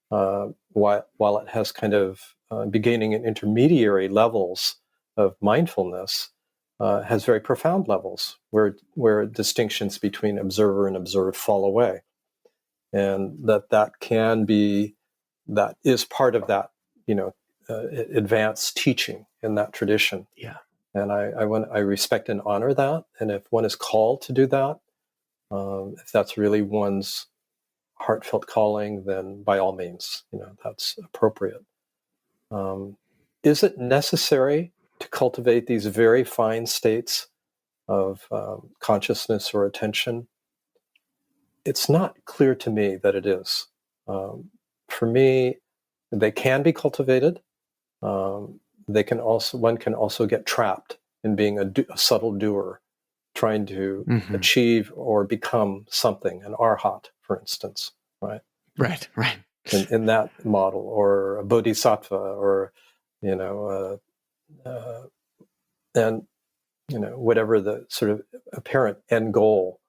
while it has kind of beginning and intermediary levels of mindfulness, has very profound levels where distinctions between observer and observed fall away, and that is part of that advanced teaching in that tradition. Yeah, and I respect and honor that. And if one is called to do that, if that's really one's heartfelt calling, then by all means, that's appropriate. Is it necessary to cultivate these very fine states of consciousness or attention? It's not clear to me that it is. For me, they can be cultivated. One can also get trapped in being a subtle doer, trying to achieve or become something, an arhat, for instance, right? Right. In that model, or a bodhisattva, or and whatever the sort of apparent end goal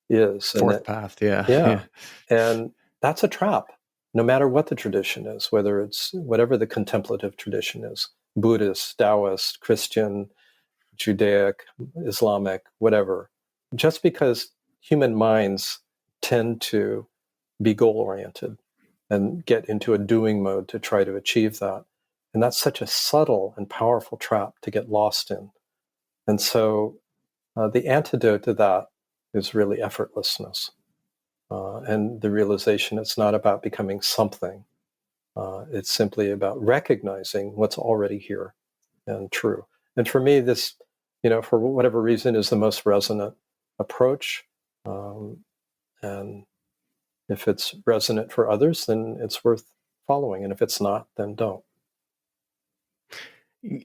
is. Fourth path, yeah. And that's a trap, no matter what the tradition is, whatever the contemplative tradition is, Buddhist, Taoist, Christian, Judaic, Islamic, whatever. Just because human minds tend to be goal-oriented and get into a doing mode to try to achieve that. And that's such a subtle and powerful trap to get lost in. And so the antidote to that is really effortlessness, and the realization it's not about becoming something. It's simply about recognizing what's already here and true. And for me, this, for whatever reason, is the most resonant approach. And if it's resonant for others, then it's worth following. And if it's not, then don't.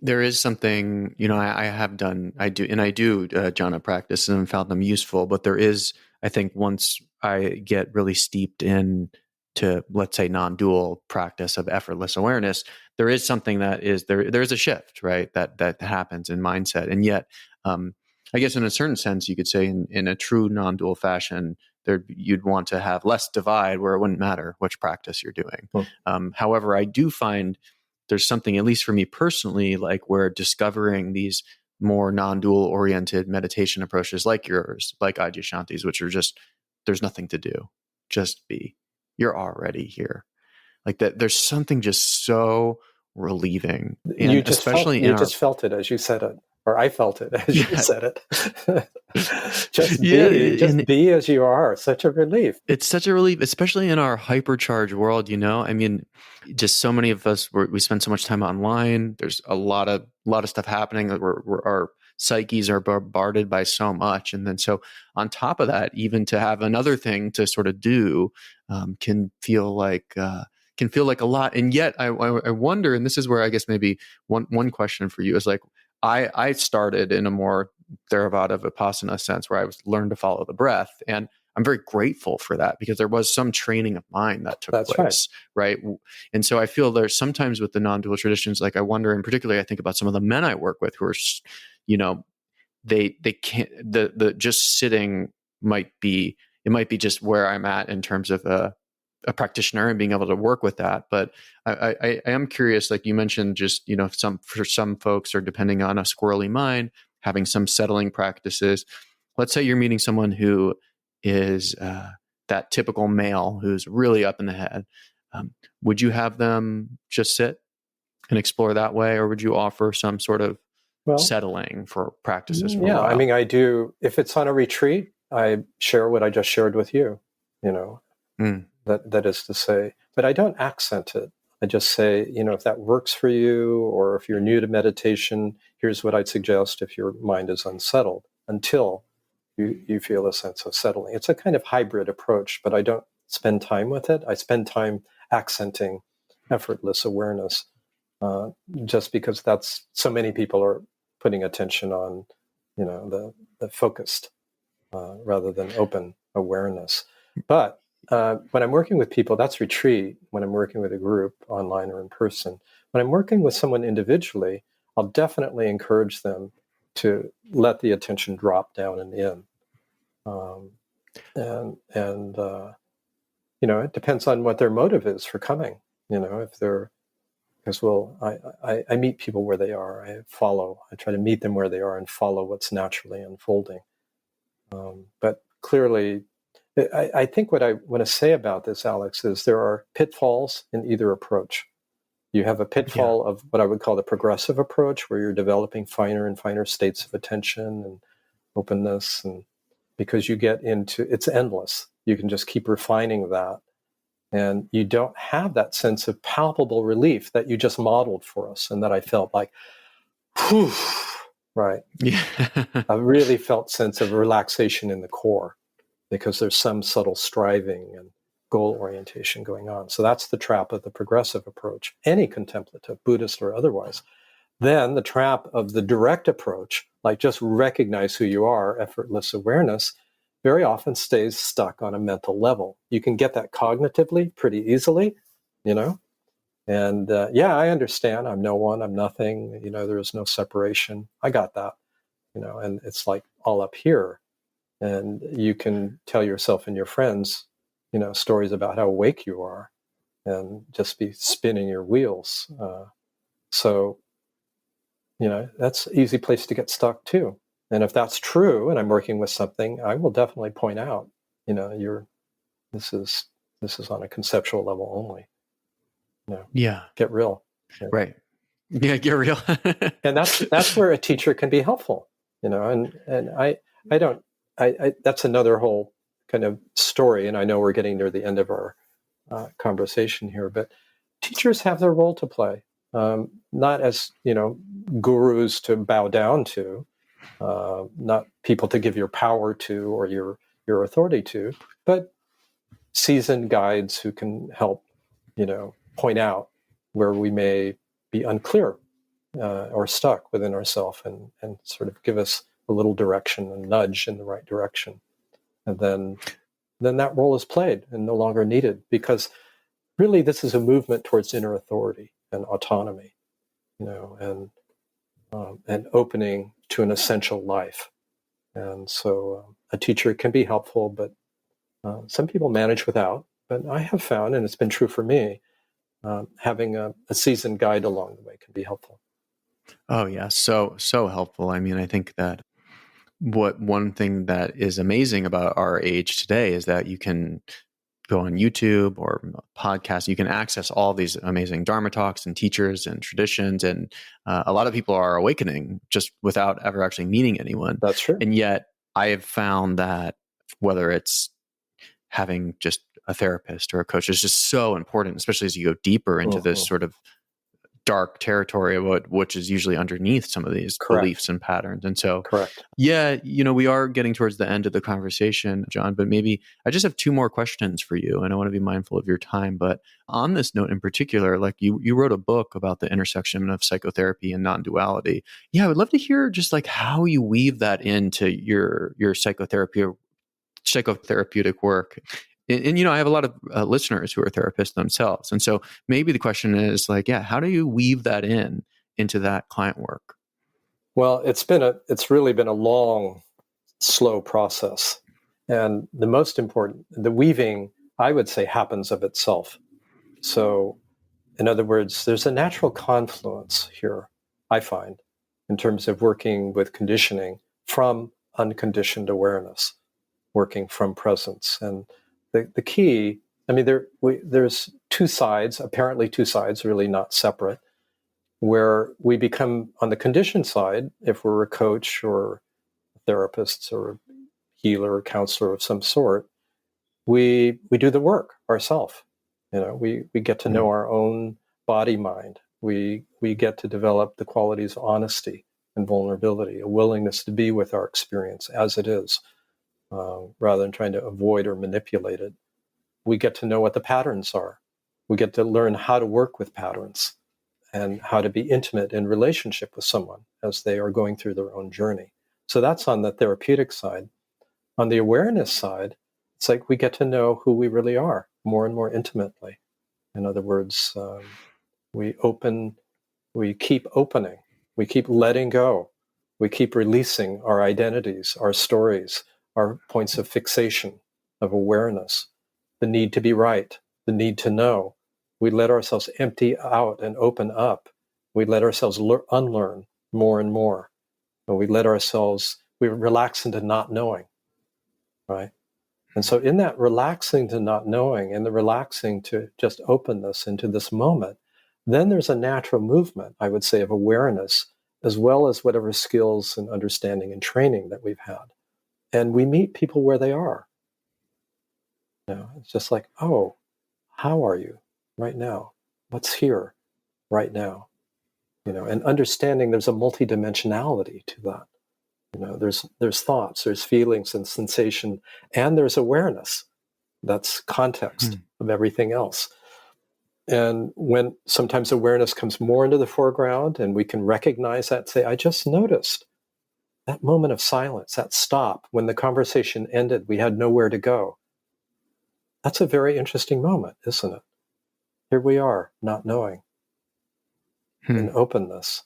There is something, I do jhana practice and found them useful, but there is, I think, once I get really steeped in to, let's say, non-dual practice of effortless awareness, there is something that is there is a shift, right? That happens in mindset. And yet, I guess in a certain sense, you could say in a true non-dual fashion, you'd want to have less divide where it wouldn't matter which practice you're doing. However, I do find there's something, at least for me personally, like where discovering these more non-dual oriented meditation approaches like yours, like Adyashanti's, which are just, there's nothing to do, just be. You're already here. Like that, there's something just so relieving. And you just felt it as you said it, or I felt it as you said it. Just be as you are. Such a relief. It's such a relief, especially in our hypercharged world. I mean, just so many of us, we spend so much time online. There's a lot of stuff happening. Our psyches are bombarded by so much, and then so on top of that, even to have another thing to sort of do can feel like a lot. And yet, I wonder, and this is where I guess maybe one question for you is like, I started in a more Theravada Vipassana sense where I learned to follow the breath. And I'm very grateful for that because there was some training of mind that took place. Right. And so I feel there's sometimes with the non-dual traditions, like I wonder, and particularly I think about some of the men I work with who are, they can't, the just sitting might be just where I'm at in terms of a practitioner and being able to work with that. But I am curious, like you mentioned, just, for some folks are depending on a squirrely mind, having some settling practices. let's say you're meeting someone who is that typical male who's really up in the head. Would you have them just sit and explore that way, or would you offer some sort of settling for practices for a while? I mean, I do. If it's on a retreat, I share what I just shared with you, that is to say, but I don't accent it. I just say, if that works for you, or if you're new to meditation, here's what I'd suggest if your mind is unsettled until you feel a sense of settling. It's a kind of hybrid approach, but I don't spend time with it. I spend time accenting effortless awareness, just because that's so many people are putting attention on, the focused rather than open awareness. But when I'm working with people, that's retreat. When I'm working with a group, online or in person, when I'm working with someone individually, I'll definitely encourage them to let the attention drop down and in. It depends on what their motive is for coming. If they're, because I meet people where they are. I try to meet them where they are and follow what's naturally unfolding. But clearly, I think what I want to say about this, Alex, is there are pitfalls in either approach. You have a pitfall of what I would call the progressive approach, where you're developing finer and finer states of attention and openness, and because you get into, it's endless. You can just keep refining that. And you don't have that sense of palpable relief that you just modeled for us, and that I felt like, whew, right? Yeah. I really felt sense of relaxation in the core, because there's some subtle striving and goal orientation going on. So that's the trap of the progressive approach, any contemplative, Buddhist or otherwise. Then the trap of the direct approach, like just recognize who you are, effortless awareness, very often stays stuck on a mental level. You can get that cognitively pretty easily, and I understand. I'm no one, I'm nothing, there is no separation. I got that, and it's like all up here. And you can tell yourself and your friends, stories about how awake you are, and just be spinning your wheels. That's an easy place to get stuck too. And if that's true, and I'm working with something, I will definitely point out, this is on a conceptual level only. Get real. Right. Yeah, get real. And that's where a teacher can be helpful, and I that's another whole kind of story. And I know we're getting near the end of our conversation here, but teachers have their role to play, not as, gurus to bow down to, not people to give your power to or your authority to, but seasoned guides who can help, point out where we may be unclear or stuck within ourselves, and sort of give us a little direction and nudge in the right direction. And then that role is played and no longer needed, because really this is a movement towards inner authority and autonomy, and opening to an essential life. And so a teacher can be helpful, but some people manage without. But I have found, and it's been true for me, having a seasoned guide along the way can be helpful. Oh yeah, so helpful. I mean, I think that one thing that is amazing about our age today is that you can go on YouTube or podcasts. You can access all these amazing Dharma talks and teachers and traditions, and a lot of people are awakening just without ever actually meeting anyone. That's true. And yet, I have found that whether it's having just a therapist or a coach is just so important, especially as you go deeper into this sort of dark territory of which is usually underneath some of these beliefs and patterns. And so, we are getting towards the end of the conversation, John, but maybe I just have two more questions for you, and I want to be mindful of your time. But on this note in particular, like you wrote a book about the intersection of psychotherapy and non-duality. Yeah, I would love to hear just like how you weave that into your psychotherapeutic work. And I have a lot of listeners who are therapists themselves. And so maybe the question is like, how do you weave that into that client work? Well, it's really been a long, slow process. And the most important, the weaving, I would say, happens of itself. So in other words, there's a natural confluence here, I find, in terms of working with conditioning from unconditioned awareness, working from presence. And the key, I mean, there's two sides, apparently two sides, really not separate, where we become on the conditioned side, if we're a coach or a therapist or a healer or counselor of some sort, we do the work ourselves. We get to know our own body mind. We get to develop the qualities of honesty and vulnerability, a willingness to be with our experience as it is, rather than trying to avoid or manipulate it. We get to know what the patterns are. We get to learn how to work with patterns and how to be intimate in relationship with someone as they are going through their own journey. So that's on the therapeutic side. On the awareness side, it's like we get to know who we really are more and more intimately. In other words, we keep opening, we keep letting go, we keep releasing our identities, our stories, our points of fixation, of awareness, the need to be right, the need to know. We let ourselves empty out and open up. We let ourselves unlearn more and more. And we relax into not knowing, right? And so in that relaxing to not knowing and the relaxing to just openness into this moment, then there's a natural movement, I would say, of awareness, as well as whatever skills and understanding and training that we've had. And we meet people where they are. It's just like, oh, how are you right now? What's here right now? And understanding there's a multidimensionality to that. There's thoughts, there's feelings and sensation, and there's awareness. That's context of everything else. And when sometimes awareness comes more into the foreground and we can recognize that, say, I just noticed that moment of silence, that stop, when the conversation ended, we had nowhere to go. That's a very interesting moment, isn't it? Here we are, not knowing, in openness.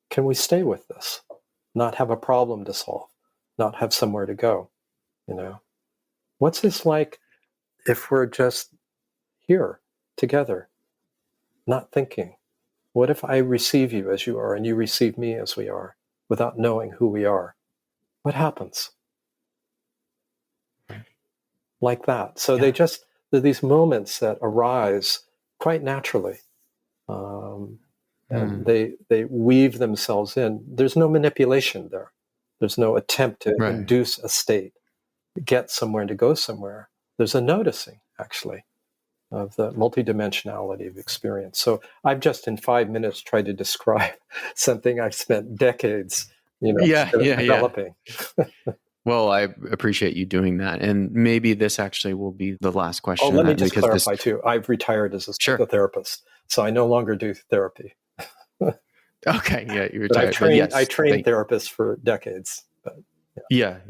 Can we stay with this? Not have a problem to solve, not have somewhere to go, What's this like if we're just here together, not thinking? What if I receive you as you are and you receive me as we are without knowing who we are? What happens? Like that. So they're these moments that arise quite naturally. And they weave themselves in. There's no manipulation there. There's no attempt to induce a state, get somewhere and to go somewhere. There's a noticing, actually, of the multidimensionality of experience. So I've just in 5 minutes tried to describe something I've spent decades, developing. Well, I appreciate you doing that. And maybe this actually will be the last question. Oh, let me just clarify too. I've retired as a psychotherapist, so I no longer do therapy. Okay, yeah, you retired. I trained therapists for decades. But, yeah.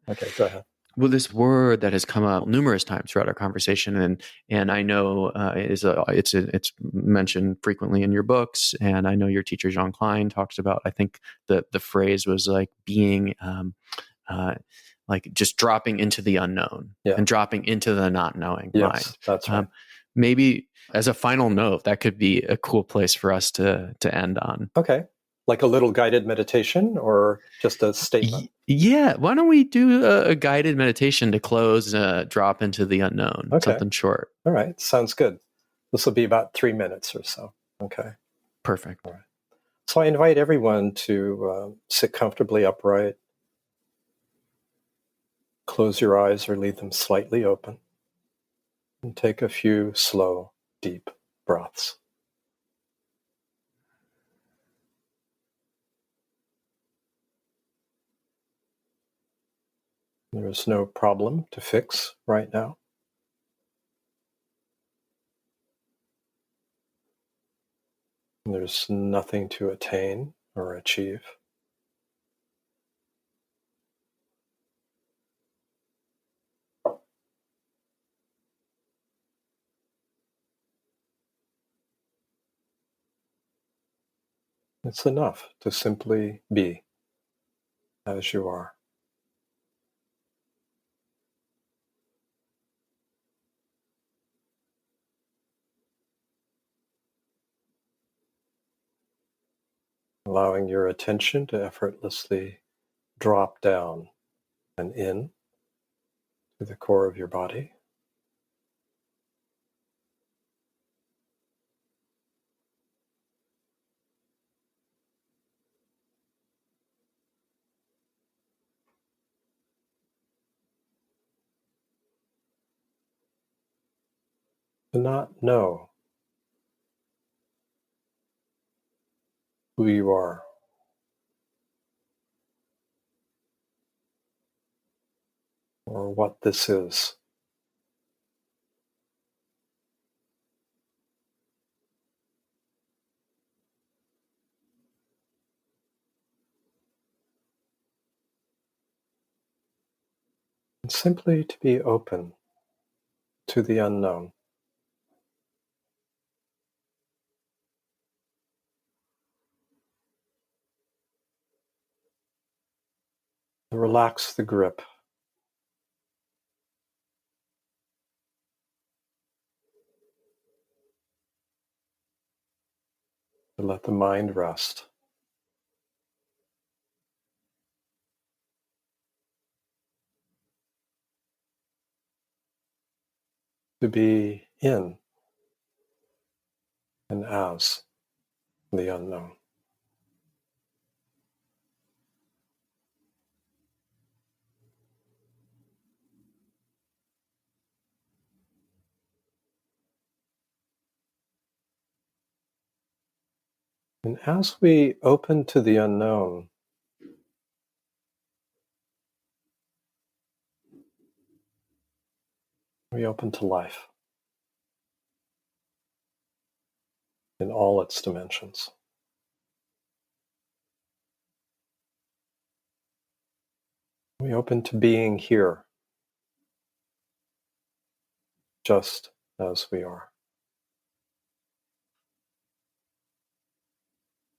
Okay, go ahead. Well, this word that has come up numerous times throughout our conversation, and I know it's mentioned frequently in your books, and I know your teacher Jean Klein talks about. I think the phrase was like being, like just dropping into the unknown and dropping into the not knowing mind. That's right. Maybe as a final note, that could be a cool place for us to end on. Okay. Like a little guided meditation or just a statement? Yeah. Why don't we do a guided meditation to close, drop into the unknown, something short. All right. Sounds good. This will be about 3 minutes or so. Okay. Perfect. All right. So I invite everyone to sit comfortably upright, close your eyes or leave them slightly open, and take a few slow, deep breaths. There is no problem to fix right now. There's nothing to attain or achieve. It's enough to simply be as you are. Allowing your attention to effortlessly drop down and in to the core of your body. To not know who you are, or what this is. And simply to be open to the unknown. Relax the grip. To let the mind rest. To be in and as the unknown. And as we open to the unknown, we open to life in all its dimensions. We open to being here, just as we are.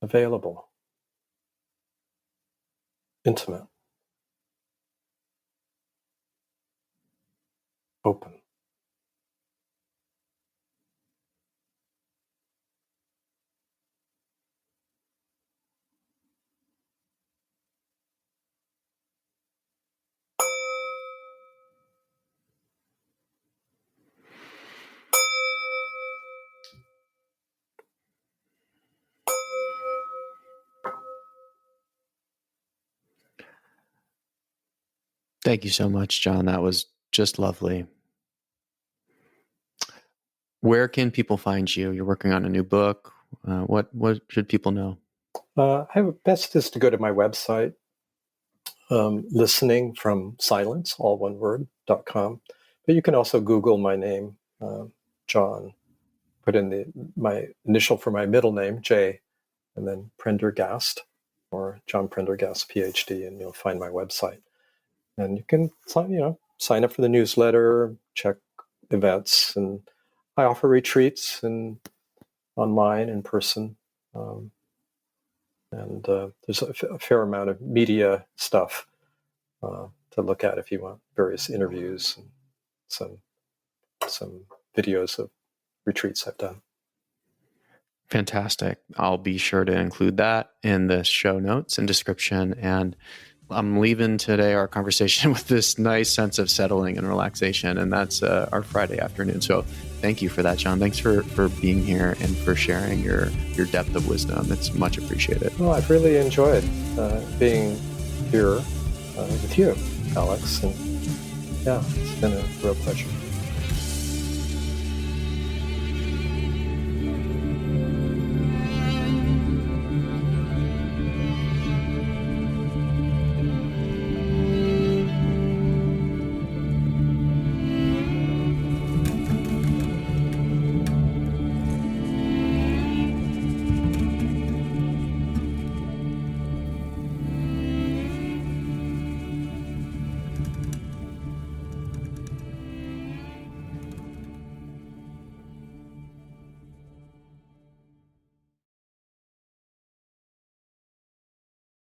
Available, intimate, open. Thank you so much, John. That was just lovely. Where can people find you? You're working on a new book. What should people know? Best is to go to my website, listening from silence, all one word, .com. But you can also Google my name, John, put in my initial for my middle name, J, and then Prendergast, or John Prendergast, Ph.D., and you'll find my website. And you can sign up for the newsletter, check events, and I offer retreats and online, in person. And there's a fair amount of media stuff to look at if you want various interviews and some videos of retreats I've done. Fantastic. I'll be sure to include that in the show notes and description. And I'm leaving today our conversation with this nice sense of settling and relaxation. And that's our Friday afternoon. So thank you for that, John. Thanks for being here and for sharing your depth of wisdom. It's much appreciated. Well, I've really enjoyed being here with you, Alex. And yeah, it's been a real pleasure.